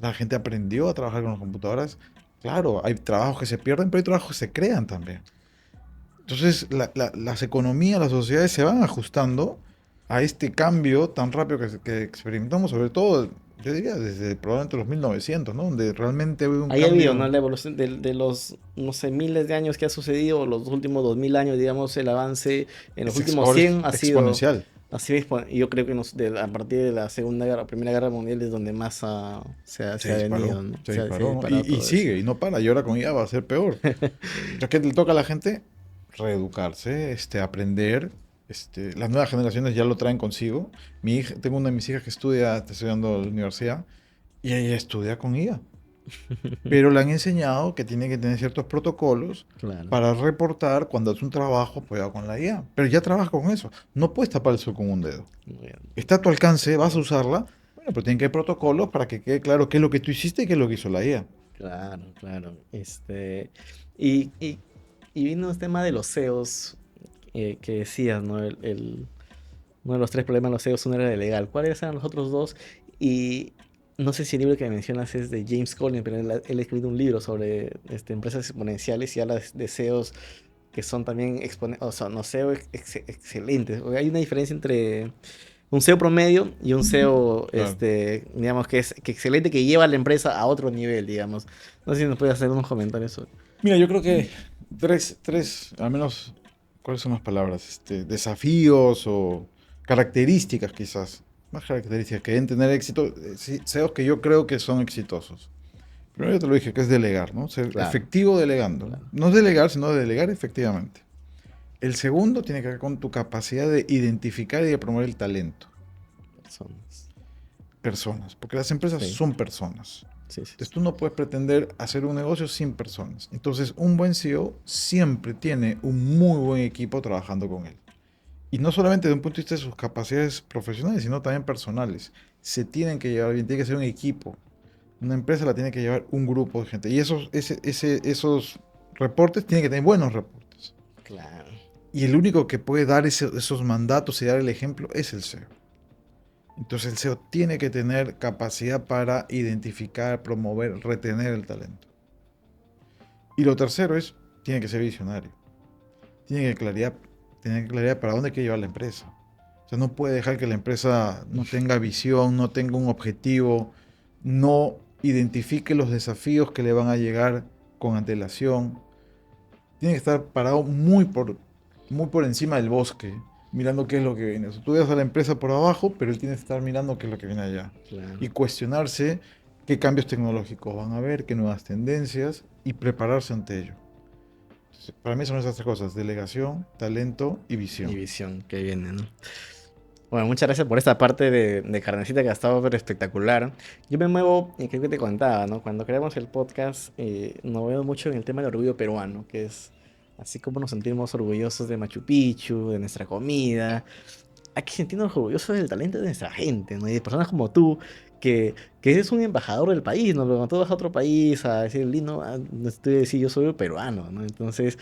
La gente aprendió a trabajar con las computadoras. Claro, hay trabajos que se pierden, pero hay trabajos que se crean también. Entonces, las economías, las sociedades se van ajustando a este cambio tan rápido que experimentamos, sobre todo, yo diría, desde probablemente los 1900, ¿no? Donde realmente hubo un Ahí ha habido, ¿no? cambio La evolución de los, no sé, miles de años que ha sucedido, los últimos 2000 años, digamos, el avance en los últimos ahora es 100 ha sido exponencial. así. Y yo creo que a partir de la Primera Guerra Mundial es donde más se ha venido, ¿no? Se Se ha disparó, ¿no? disparado Y todo eso. sigue, y no para, y ahora con IA va a ser peor. Entonces, ¿qué le toca a la gente? Reeducarse, aprender. Las nuevas generaciones ya lo traen consigo. Tengo una de mis hijas que está estudiando en la universidad, y ella estudia con IA. Pero le han enseñado que tiene que tener ciertos protocolos Claro. para reportar cuando hace un trabajo apoyado con la IA. Pero ya trabaja con eso. No puedes tapar el sol con un dedo. Muy bien. Está a tu alcance, vas a usarla. Bueno, pero tienen que haber protocolos para que quede claro qué es lo que tú hiciste y qué es lo que hizo la IA. Claro, claro. Y, y, y vino el tema de los SEOs que decías, ¿no? Uno de los tres problemas de los SEOs, uno era de legal. ¿Cuáles eran los otros dos? Y no sé si el libro que mencionas es de James Collins, pero él ha escrito un libro sobre empresas exponenciales y habla de SEOs que son también o sea, no SEO excelentes. Hay una diferencia entre un SEO promedio y un SEO, Claro. digamos, que excelente, que lleva a la empresa a otro nivel, digamos. No sé si nos puedes hacer unos comentarios sobre. Mira, yo creo que al menos, ¿cuáles son las palabras? Desafíos o características quizás. Más características que deben tener éxito. Sí, SEOs que yo creo que son exitosos. Primero ya te lo dije, que es delegar, ¿no? Ser Claro. efectivo delegando. Claro. No es delegar, sino delegar efectivamente. El segundo tiene que ver con tu capacidad de identificar y de promover el talento. Personas, porque las empresas Sí. son personas. Sí, sí. Entonces tú no puedes pretender hacer un negocio sin personas. Entonces un buen CEO siempre tiene un muy buen equipo trabajando con él. Y no solamente desde un punto de vista de sus capacidades profesionales, sino también personales. Se tienen que llevar bien, tiene que ser un equipo. Una empresa la tiene que llevar un grupo de gente. Y esos reportes tienen que tener buenos reportes. Claro. Y el único que puede dar esos mandatos y dar el ejemplo es el CEO. Entonces el CEO tiene que tener capacidad para identificar, promover, retener el talento. Y lo tercero es, tiene que ser visionario. Tener claridad para dónde quiere llevar la empresa. O sea, no puede dejar que la empresa no tenga visión, no tenga un objetivo, no identifique los desafíos que le van a llegar con antelación. Tiene que estar parado muy por encima del bosque, mirando qué es lo que viene. O sea, tú ves a la empresa por abajo, pero él tiene que estar mirando qué es lo que viene allá. Claro. Y cuestionarse qué cambios tecnológicos van a haber, qué nuevas tendencias, y prepararse ante ello. Entonces, para mí son esas tres cosas: delegación, talento y visión. Y visión que viene, ¿no? Bueno, muchas gracias por esta parte de carnecita que ha estado pero espectacular. Yo me muevo, y creo que te contaba, ¿no? Cuando creamos el podcast, nos veo mucho en el tema del orgullo peruano, que es así como nos sentimos orgullosos de Machu Picchu, de nuestra comida. Hay que sentirnos orgullosos del talento de nuestra gente, ¿no? Y de personas como tú, que eres un embajador del país, ¿no? Pero cuando tú vas a otro país a decir, Lino, no estoy a decir yo soy peruano, ¿no? Entonces,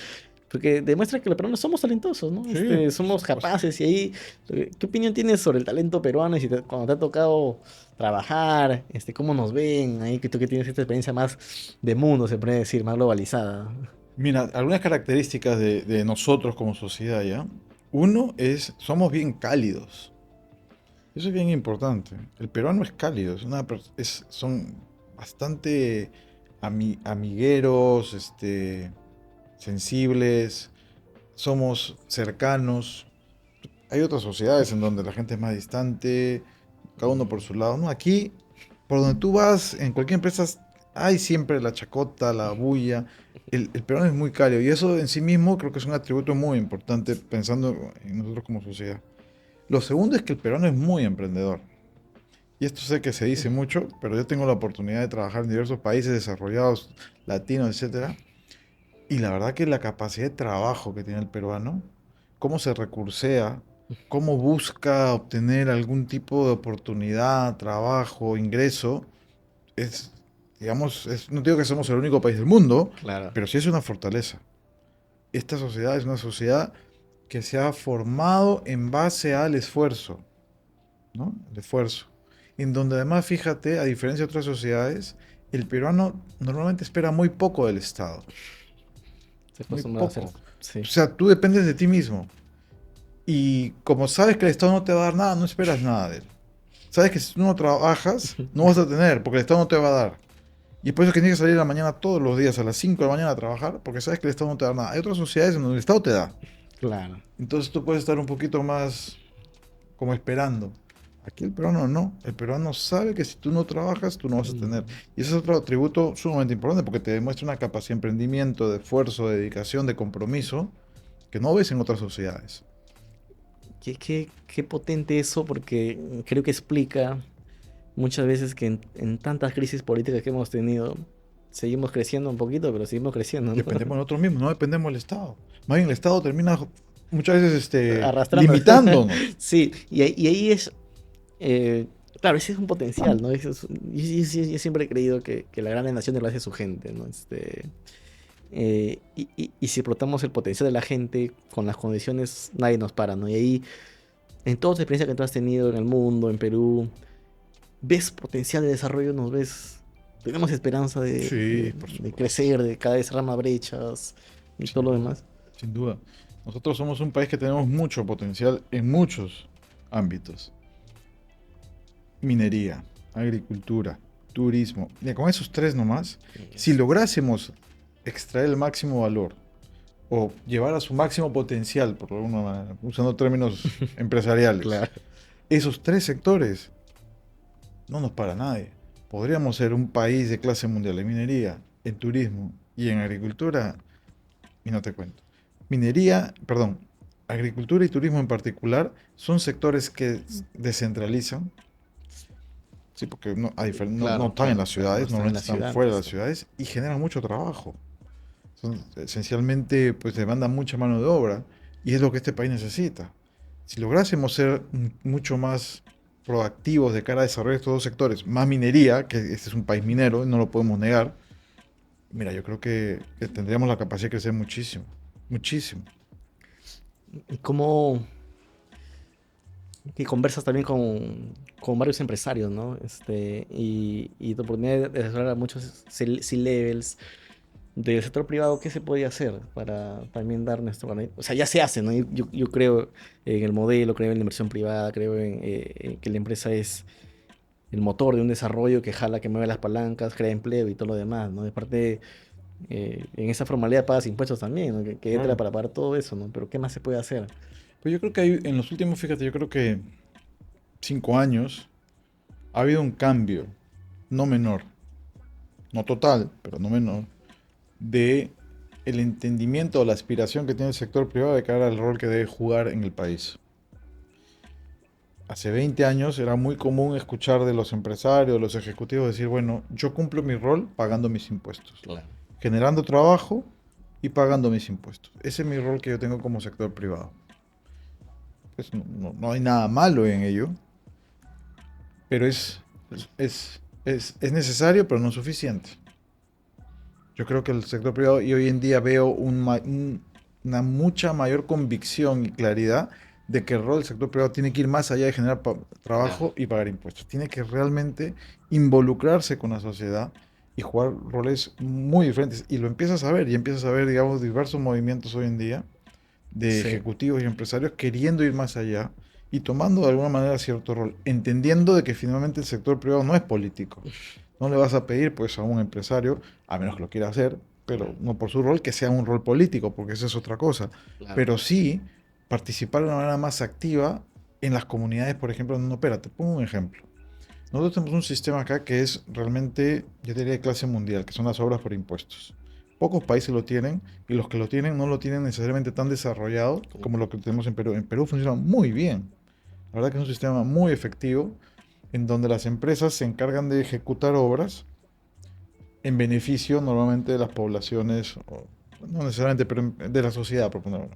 porque demuestra que los peruanos somos talentosos, ¿no? Sí, Somos por supuesto. capaces. Y ahí, ¿qué opinión tienes sobre el talento peruano? Y si cuando te ha tocado trabajar, cómo nos ven, ahí que tú que tienes esta experiencia más de mundo, se puede decir, más globalizada. Mira, algunas características de nosotros como sociedad, ¿ya? Uno es, somos bien cálidos. Eso es bien importante. El peruano es cálido, son bastante amigueros, sensibles, somos cercanos. Hay otras sociedades en donde la gente es más distante, cada uno por su lado. No, aquí, por donde tú vas, en cualquier empresa, hay siempre la chacota, la bulla. El peruano es muy cálido y eso en sí mismo creo que es un atributo muy importante pensando en nosotros como sociedad. Lo segundo es que el peruano es muy emprendedor. Y esto sé que se dice mucho, pero yo tengo la oportunidad de trabajar en diversos países desarrollados, latinos, etcétera. Y la verdad que la capacidad de trabajo que tiene el peruano, cómo se recursea, cómo busca obtener algún tipo de oportunidad, trabajo, ingreso, es, digamos, no digo que somos el único país del mundo, Claro. pero sí es una fortaleza. Esta sociedad es una sociedad que se ha formado en base al esfuerzo, ¿no? El esfuerzo. En donde además, fíjate, a diferencia de otras sociedades, el peruano normalmente espera muy poco del Estado. Se Muy acostumbra a hacer. poco. Sí. O sea, tú dependes de ti mismo. Y como sabes que el Estado no te va a dar nada, no esperas nada de él. Sabes que si tú no trabajas, no vas a tener, porque el Estado no te va a dar. Y por eso es que tienes que salir a la mañana todos los días a las 5 de la mañana a trabajar, porque sabes que el Estado no te da nada. Hay otras sociedades en donde el Estado te da. Claro. Entonces tú puedes estar un poquito más como esperando. Aquí el peruano no. El peruano sabe que si tú no trabajas, tú no vas a tener. Y ese es otro atributo sumamente importante porque te demuestra una capacidad de emprendimiento, de esfuerzo, de dedicación, de compromiso que no ves en otras sociedades. Qué potente eso, porque creo que explica muchas veces que en tantas crisis políticas que hemos tenido, seguimos creciendo un poquito, pero seguimos creciendo, ¿no? Dependemos de nosotros mismos, no dependemos del Estado. Más bien el Estado termina muchas veces Arrastrando. limitándonos. Sí, y ahí es, claro, ese es un potencial, ¿no? Yo siempre he creído que la gran nación lo hace su gente, ¿no? Y si explotamos el potencial de la gente con las condiciones, nadie nos para, ¿no? Y ahí, en toda la experiencia que tú has tenido en el mundo, en Perú, ves potencial de desarrollo, tenemos esperanza Sí, por de supuesto. crecer, de cada vez cerrar más brechas y todo lo demás. Sin duda. Nosotros somos un país que tenemos mucho potencial en muchos ámbitos. Minería, agricultura, turismo. Mira, con esos tres nomás, si lográsemos extraer el máximo valor o llevar a su máximo potencial, por alguna manera, usando términos empresariales, Claro. esos tres sectores, no nos para nadie. Podríamos ser un país de clase mundial en minería, en turismo y en agricultura, y no te cuento. Agricultura y turismo en particular son sectores que descentralizan. Sí, porque no, no están en las ciudades, no están en normalmente la están ciudad, fuera de las sí. ciudades y generan mucho trabajo. Esencialmente, pues demandan mucha mano de obra y es lo que este país necesita. Si lográsemos ser mucho más proactivos de cara a desarrollar estos dos sectores, más minería, que este es un país minero, no lo podemos negar, mira, yo creo que tendríamos la capacidad de crecer muchísimo, muchísimo. ¿Y cómo que conversas también con varios empresarios, ¿no? Y tu oportunidad de asesorar a muchos C-levels del sector privado, ¿qué se podía hacer para también dar nuestro granito? O sea, ya se hace, ¿no? Yo creo en el modelo, creo en la inversión privada, creo en que la empresa es el motor de un desarrollo que jala, que mueve las palancas, crea empleo y todo lo demás, ¿no? De parte, en esa formalidad pagas impuestos también, ¿no? Que entra Claro. para pagar todo eso, ¿no? Pero ¿qué más se puede hacer? Pues yo creo que en los últimos, fíjate, yo creo que 5 años ha habido un cambio, no menor, no total, pero no menor, de el entendimiento o la aspiración que tiene el sector privado de cara al rol que debe jugar en el país. Hace 20 años era muy común escuchar de los empresarios, de los ejecutivos decir, bueno, yo cumplo mi rol pagando mis impuestos, Claro. generando trabajo y pagando mis impuestos. Ese es mi rol que yo tengo como sector privado. Pues no hay nada malo en ello, pero es necesario, pero no suficiente. Yo creo que el sector privado, y hoy en día veo una mucha mayor convicción y claridad de que el rol del sector privado tiene que ir más allá de generar trabajo Claro. y pagar impuestos. Tiene que realmente involucrarse con la sociedad y jugar roles muy diferentes. Y lo empiezas a ver, y empiezas a ver, digamos, diversos movimientos hoy en día de Sí. ejecutivos y empresarios queriendo ir más allá y tomando de alguna manera cierto rol, entendiendo de que finalmente el sector privado no es político. No le vas a pedir pues a un empresario, a menos que lo quiera hacer, pero no por su rol, que sea un rol político, porque esa es otra cosa. Claro. Pero sí participar de una manera más activa en las comunidades, por ejemplo, donde uno opera. Te pongo un ejemplo. Nosotros tenemos un sistema acá que es realmente, yo diría, de clase mundial, que son las obras por impuestos. Pocos países lo tienen y los que lo tienen no lo tienen necesariamente tan desarrollado como lo que tenemos en Perú. En Perú funciona muy bien. La verdad que es un sistema muy efectivo en donde las empresas se encargan de ejecutar obras en beneficio normalmente de las poblaciones, o no necesariamente, pero de la sociedad, por ponerlo.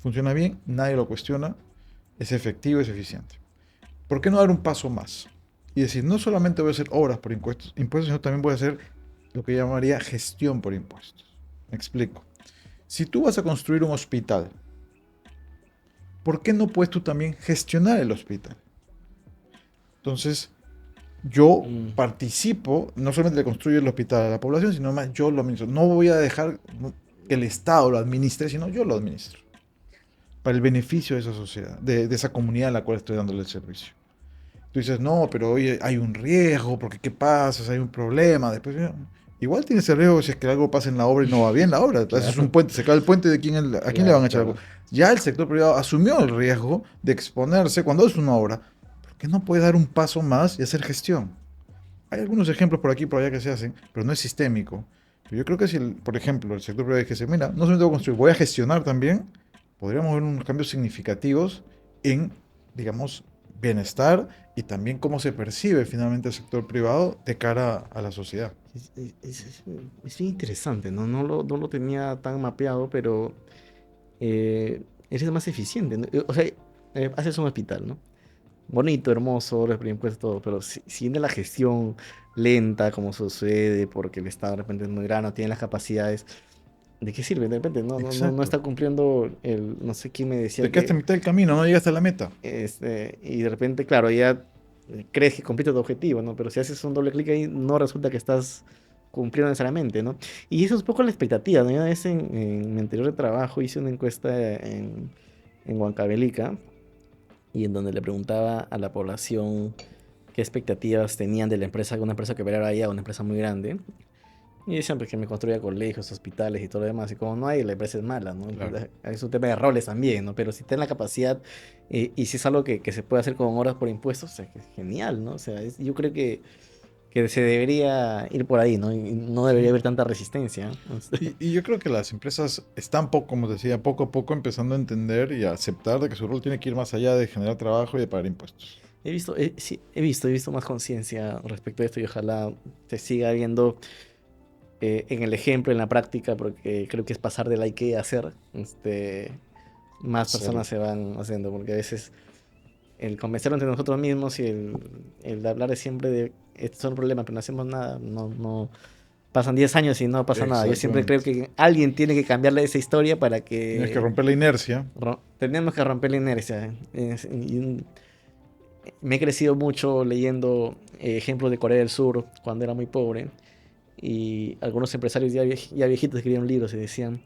Funciona bien, nadie lo cuestiona, es efectivo, es eficiente. ¿Por qué no dar un paso más? Y decir, no solamente voy a hacer obras por impuestos, sino también voy a hacer lo que llamaría gestión por impuestos. Me explico. Si tú vas a construir un hospital, ¿por qué no puedes tú también gestionar el hospital? Entonces, yo Mm, participo, no solamente le construyo el hospital a la población, sino más yo lo administro. No voy a dejar que el Estado lo administre, sino yo lo administro. Para el beneficio de esa sociedad, de esa comunidad a la cual estoy dándole el servicio. Tú dices, no, pero hoy hay un riesgo, porque ¿qué pasa? Si hay un problema, después... Igual tienes el riesgo si es que algo pasa en la obra y no va bien la obra. Haces un claro, puente, se cae el puente, ¿a quién le van claro, a echar algo? claro. Ya el sector privado asumió el riesgo de exponerse cuando es una obra. ¿Por qué no puede dar un paso más y hacer gestión? Hay algunos ejemplos por aquí y por allá que se hacen, pero no es sistémico. Pero yo creo que si, por ejemplo, el sector privado dijese, mira, no solamente voy a construir, voy a gestionar también, podríamos ver unos cambios significativos en, digamos, bienestar y también cómo se percibe finalmente el sector privado de cara a la sociedad. Es bien interesante, ¿no? No lo tenía tan mapeado, pero eres más eficiente, ¿no? O sea, haces un hospital, ¿no? Bonito, hermoso, los impuestos, todo, pero si viene la gestión lenta, como sucede, porque el Estado de repente es muy grande, no tiene las capacidades, ¿de qué sirve? De repente no Exacto. está cumpliendo no sé quién me Te decía quedaste a que, mitad del camino, no llegaste a la meta. y de repente, claro, ya crees que cumpliste tu objetivo, ¿no? Pero si haces un doble clic ahí, no resulta que estás cumpliendo necesariamente, ¿no? Y eso es un poco la expectativa, ¿no? Yo una vez en mi anterior trabajo hice una encuesta en Huancavelica y en donde le preguntaba a la población qué expectativas tenían de la empresa, una empresa que operara allá, una empresa muy grande. Y decían pues, que me construya colegios, hospitales y todo lo demás. Y como no hay, la empresa es mala, ¿no? Claro. Es un tema de roles también, ¿no? Pero si tienen la capacidad y si es algo que se puede hacer con horas por impuestos, o sea, que es genial, ¿no? O sea, yo creo que se debería ir por ahí, ¿no? Y no debería Sí. haber tanta resistencia. Y yo creo que las empresas están poco, como decía, poco a poco empezando a entender y a aceptar de que su rol tiene que ir más allá de generar trabajo y de pagar impuestos. Sí, he visto más conciencia respecto a esto y ojalá se siga viendo en el ejemplo, en la práctica, porque creo que es pasar del hay que hacer, más personas Hacerlo. se van haciendo, porque a veces el convencerlo entre nosotros mismos y el hablar siempre de estos son problemas, pero no hacemos nada, no pasan 10 años y no pasa nada. Yo siempre creo que alguien tiene que cambiarle esa historia para que... Tienes que romper la inercia. Tenemos que romper la inercia. Me he crecido mucho leyendo ejemplos de Corea del Sur cuando era muy pobre. Y algunos empresarios ya viejitos escribieron libros y decían,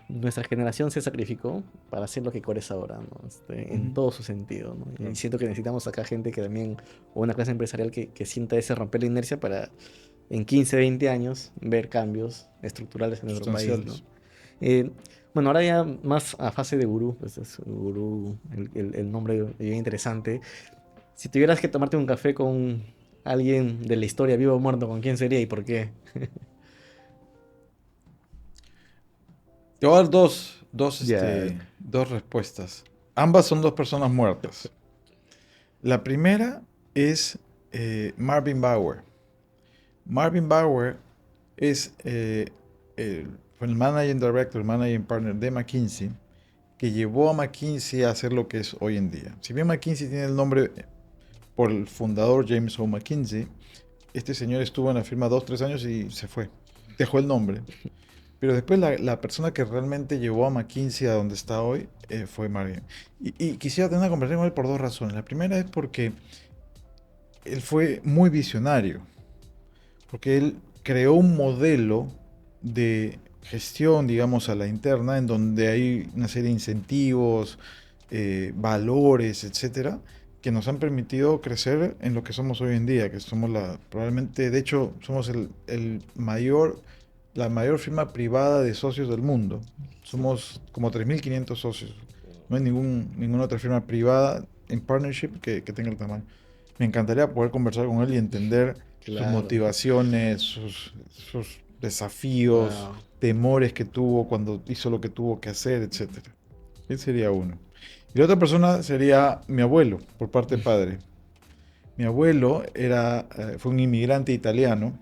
nuestra generación se sacrificó para hacer lo que Corea es ahora, ¿no? En todo su sentido, ¿no? Y siento que necesitamos acá gente que también, o una clase empresarial que sienta ese romper la inercia para en 15, 20 años ver cambios estructurales en nuestro país, ¿no? Bueno, ahora ya más a fase de gurú, pues es gurú, el nombre bien interesante. Si tuvieras que tomarte un café con alguien de la historia, vivo o muerto, ¿con quién sería y por qué? Te voy a dar dos Ya. respuestas. Ambas son dos personas muertas. La primera es Marvin Bauer. Marvin Bauer fue el managing director, el managing partner de McKinsey, que llevó a McKinsey a hacer lo que es hoy en día. Si bien McKinsey tiene el nombre por el fundador James O. McKinsey, este señor estuvo en la firma 2-3 años y se fue. Dejó el nombre. Pero después la persona que realmente llevó a McKinsey a donde está hoy fue Marvin. Y quisiera tener una conversación con él por dos razones. La primera es porque él fue muy visionario. Porque él creó un modelo de gestión, digamos, a la interna, en donde hay una serie de incentivos, valores, etcétera, que nos han permitido crecer en lo que somos hoy en día, que somos probablemente, de hecho, somos la mayor firma privada de socios del mundo. Somos como 3.500 socios. No hay ninguna otra firma privada en partnership que tenga el tamaño. Me encantaría poder conversar con él y entender sus motivaciones, sus desafíos, temores que tuvo cuando hizo lo que tuvo que hacer, etc. Él sería uno. Y la otra persona sería mi abuelo, por parte de padre. Mi abuelo fue un inmigrante italiano,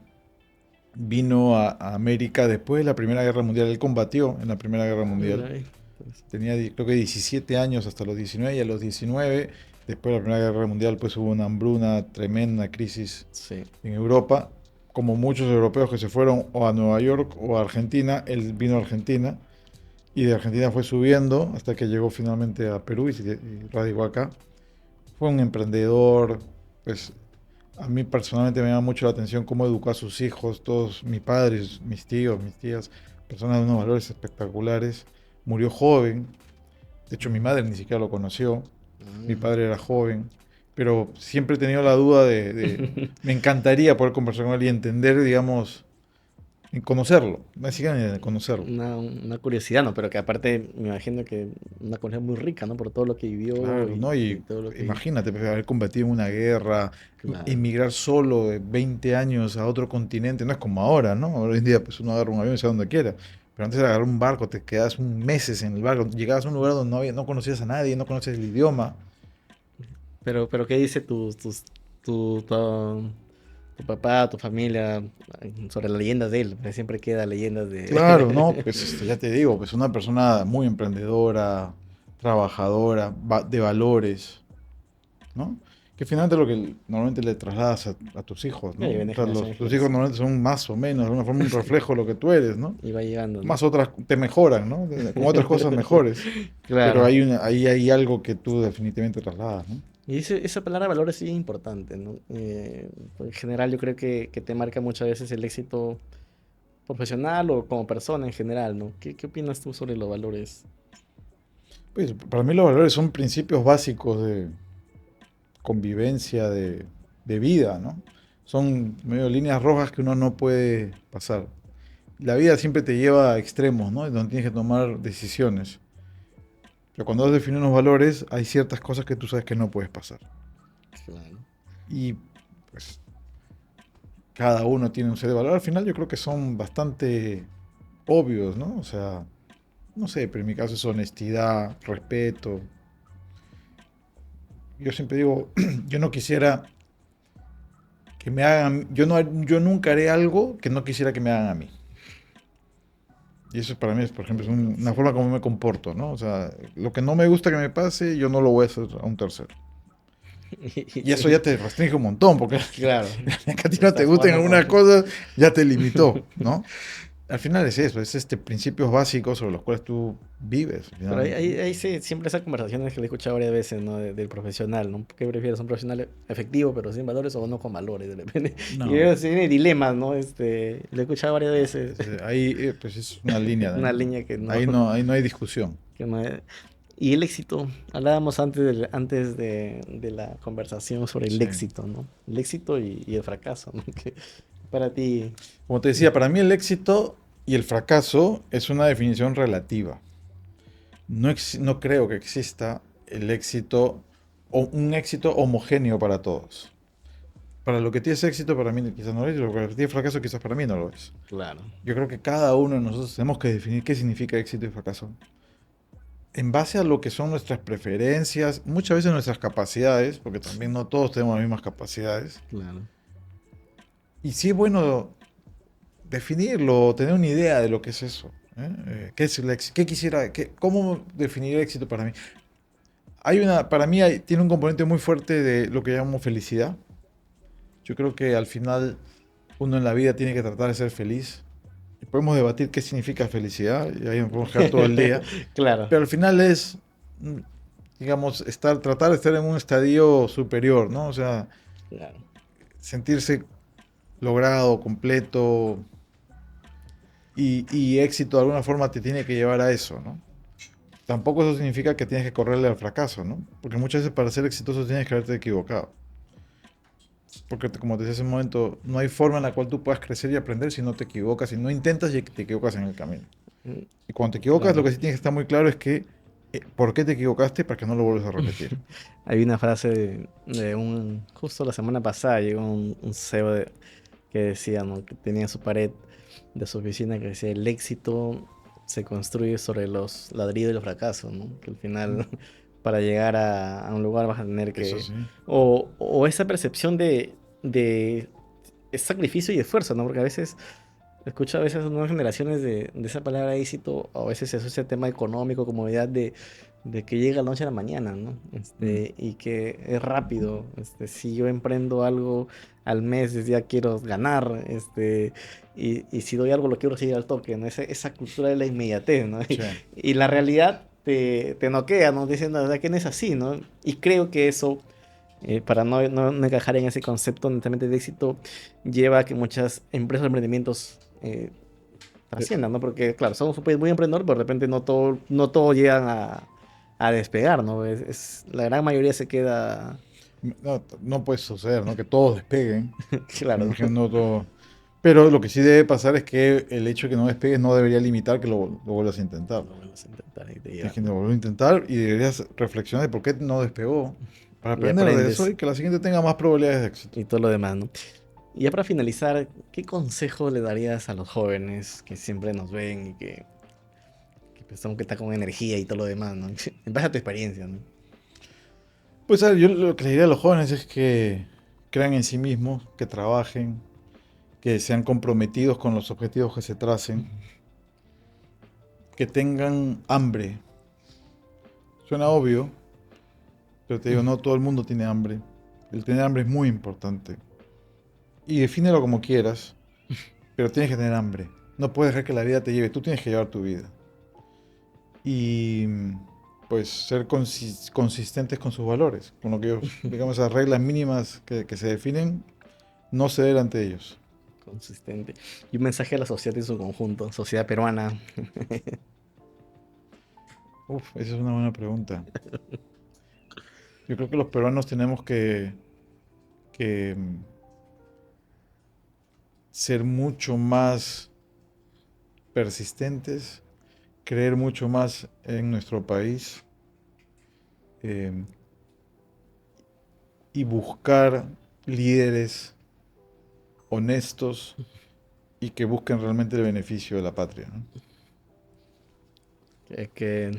vino a América después de la Primera Guerra Mundial. Él combatió en la Primera Guerra Mundial. Tenía creo que 17 años hasta los 19, y a los 19, después de la Primera Guerra Mundial, pues hubo una hambruna tremenda, crisis en Europa. Como muchos europeos que se fueron o a Nueva York o a Argentina, él vino a Argentina y de Argentina fue subiendo hasta que llegó finalmente a Perú y radicó acá. Fue un emprendedor, pues a mí personalmente me llama mucho la atención cómo educó a sus hijos, todos mis padres, mis tíos, mis tías, personas de unos valores espectaculares. Murió joven, de hecho mi madre ni siquiera lo conoció, mi padre era joven, pero siempre he tenido la duda me encantaría poder conversar con él y entender, digamos, en conocerlo, básicamente conocerlo. Una curiosidad, ¿no? Pero que aparte me imagino que una curiosidad muy rica, ¿no? Por todo lo que vivió. Claro, ¿no? Y todo lo que... imagínate, haber combatido en una guerra, emigrar solo de 20 años a otro continente, no es como ahora, ¿no? Hoy en día pues uno agarra un avión y se va donde quiera. Pero antes de agarrar un barco, te quedas meses en el barco, llegabas a un lugar donde no conocías a nadie, no conoces el idioma. Pero ¿qué dice tu papá, tu familia sobre las leyendas de él? Porque siempre queda leyendas de... Claro, no, pues ya te digo, pues una persona muy emprendedora, trabajadora, de valores, ¿no? Que finalmente es lo que normalmente le trasladas a tus hijos, ¿no? O sea, tus hijos normalmente son más o menos, de alguna forma, un reflejo de lo que tú eres, ¿no? Y va llegando, ¿no? Más otras te mejoran, ¿no? Con otras cosas mejores. Claro. Pero ahí hay algo que tú definitivamente trasladas, ¿no? Y esa palabra valores sí es importante, ¿no? En general yo creo que te marca muchas veces el éxito profesional o como persona en general, ¿no? ¿Qué opinas tú sobre los valores? Pues para mí los valores son principios básicos de convivencia, de vida, ¿no? Son medio líneas rojas que uno no puede pasar. La vida siempre te lleva a extremos, ¿no? Donde tienes que tomar decisiones. Pero cuando has definido unos valores, hay ciertas cosas que tú sabes que no puedes pasar. Claro. Y pues cada uno tiene un set de valores. Al final yo creo que son bastante obvios, ¿no? O sea, no sé, pero en mi caso es honestidad, respeto. Yo siempre digo, yo no quisiera que me hagan, yo nunca haré algo que no quisiera que me hagan a mí. Y eso para mí es, por ejemplo, es una forma como me comporto, ¿no? O sea, lo que no me gusta que me pase, yo no lo voy a hacer a un tercero. Y eso ya te restringe un montón, porque Claro. que a ti no te gusten algunas cosas, ya te limitó, ¿no? Al final es eso, es principios básicos sobre los cuales tú vives. Pero ahí sí, siempre esas conversaciones que le he escuchado varias veces, ¿no? Del profesional, ¿no? ¿Qué prefieres? ¿Un profesional efectivo pero sin valores o uno con valores? De repente. No. Y veo, sí, tiene dilemas, ¿no? Lo he escuchado varias veces. Ahí pues es una línea. Una línea que no... Ahí no hay discusión. que no es- Y el éxito, hablábamos antes de la conversación sobre el Sí. éxito, ¿no? El éxito y el fracaso, ¿no? Que para ti, Como te decía, para mí el éxito y el fracaso es una definición relativa. No creo que exista el éxito o un éxito homogéneo para todos. Para lo que tienes éxito, para mí quizás no lo es, y lo que tienes fracaso, quizás para mí no lo es. claro. Yo creo que cada uno de nosotros tenemos que definir qué significa éxito y fracaso. En base a lo que son nuestras preferencias, muchas veces nuestras capacidades, porque también no todos tenemos las mismas capacidades. Claro. Y sí es bueno definirlo, tener una idea de lo que es eso. ¿Qué es el éxito? ¿Cómo definir el éxito para mí? Para mí tiene un componente muy fuerte de lo que llamamos felicidad. Yo creo que al final uno en la vida tiene que tratar de ser feliz. Y podemos debatir qué significa felicidad, y ahí nos podemos quedar todo el día. Claro. Pero al final es, digamos, tratar de estar en un estadio superior, ¿no? O sea, Claro. sentirse logrado, completo, y éxito de alguna forma te tiene que llevar a eso, ¿no? Tampoco eso significa que tienes que correrle al fracaso, ¿no? Porque muchas veces para ser exitoso tienes que haberte equivocado. Porque como te decía hace un momento, no hay forma en la cual tú puedas crecer y aprender si no te equivocas, si no intentas y te equivocas en el camino. Y cuando te equivocas, Claro. lo que sí tienes que estar muy claro es que por qué te equivocaste para que no lo vuelvas a repetir. Hay una frase justo la semana pasada llegó un CEO que decía, ¿no? Que tenía en su pared de su oficina que decía, el éxito se construye sobre los ladrillos y los fracasos, ¿no? Que al final, para llegar a un lugar vas a tener que... Eso sí. O esa percepción de sacrificio y esfuerzo, ¿no? Porque a veces... Escucho a veces nuevas generaciones de esa palabra éxito, a veces se asocia al tema económico, comodidad de que llega la noche a la mañana, ¿no? Y que es rápido. Si yo emprendo algo al mes, ya quiero ganar, y si doy algo lo quiero recibir al toque, ¿no? Esa cultura de la inmediatez, ¿no? Sí. Y la realidad te noquea, ¿no? Diciendo, "¿Verdad que no es así?", ¿no? Y creo que eso, para no encajar en ese concepto netamente de éxito, lleva a que muchas empresas o emprendimientos trasciendan, ¿no? Porque, claro, somos un país muy emprendedor, pero de repente no todo llegan a despegar, ¿no? La gran mayoría se queda, No puede suceder, ¿no? Que todos despeguen. claro, Me imagino no todo. Pero lo que sí debe pasar es que el hecho de que no despegues no debería limitar que lo vuelvas a intentar. lo vuelves a intentar y te Tienes que lleva, volverlo a intentar y deberías reflexionar de por qué no despegó. Para Y aprender de aprendes. eso y que la siguiente tenga más probabilidades de éxito. y todo lo demás, ¿no? Y ya para finalizar, ¿qué consejo le darías a los jóvenes que siempre nos ven y que pensamos que está con energía y todo lo demás, ¿no? En base a tu experiencia, ¿no? Pues a ver, yo lo que le diría a los jóvenes es que crean en sí mismos, que trabajen, que sean comprometidos con los objetivos que se tracen, que tengan hambre. Suena obvio, pero te digo, no todo el mundo tiene hambre. El tener hambre es muy importante. Y defínelo como quieras, pero tienes que tener hambre. No puedes dejar que la vida te lleve, tú tienes que llevar tu vida. Y pues ser consistentes con sus valores, con lo que ellos, digamos, esas reglas mínimas que se definen, no ceder ante ellos. Consistente. Y un mensaje a la sociedad en su conjunto, sociedad peruana. Uf, esa es una buena pregunta. Yo creo que los peruanos tenemos que ser mucho más persistentes, creer mucho más en nuestro país, y buscar líderes honestos y que busquen realmente el beneficio de la patria, ¿no? Que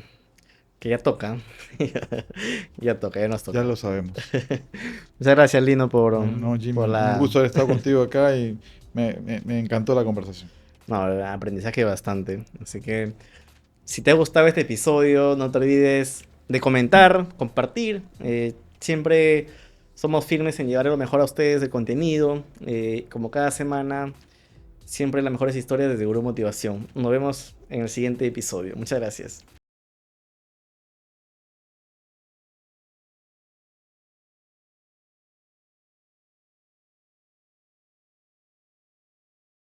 ya toca. Ya toca, ya nos toca. Ya lo sabemos. Muchas gracias, Lino, No, Jimmy, por un gusto haber estado contigo acá y me encantó la conversación. No, aprendizaje bastante. Así que, si te ha gustado este episodio, no te olvides de comentar, compartir. Siempre Somos firmes en llevar lo mejor a ustedes de contenido, como cada semana, siempre las mejores historias desde Gurú Motivación. Nos vemos en el siguiente episodio. Muchas gracias.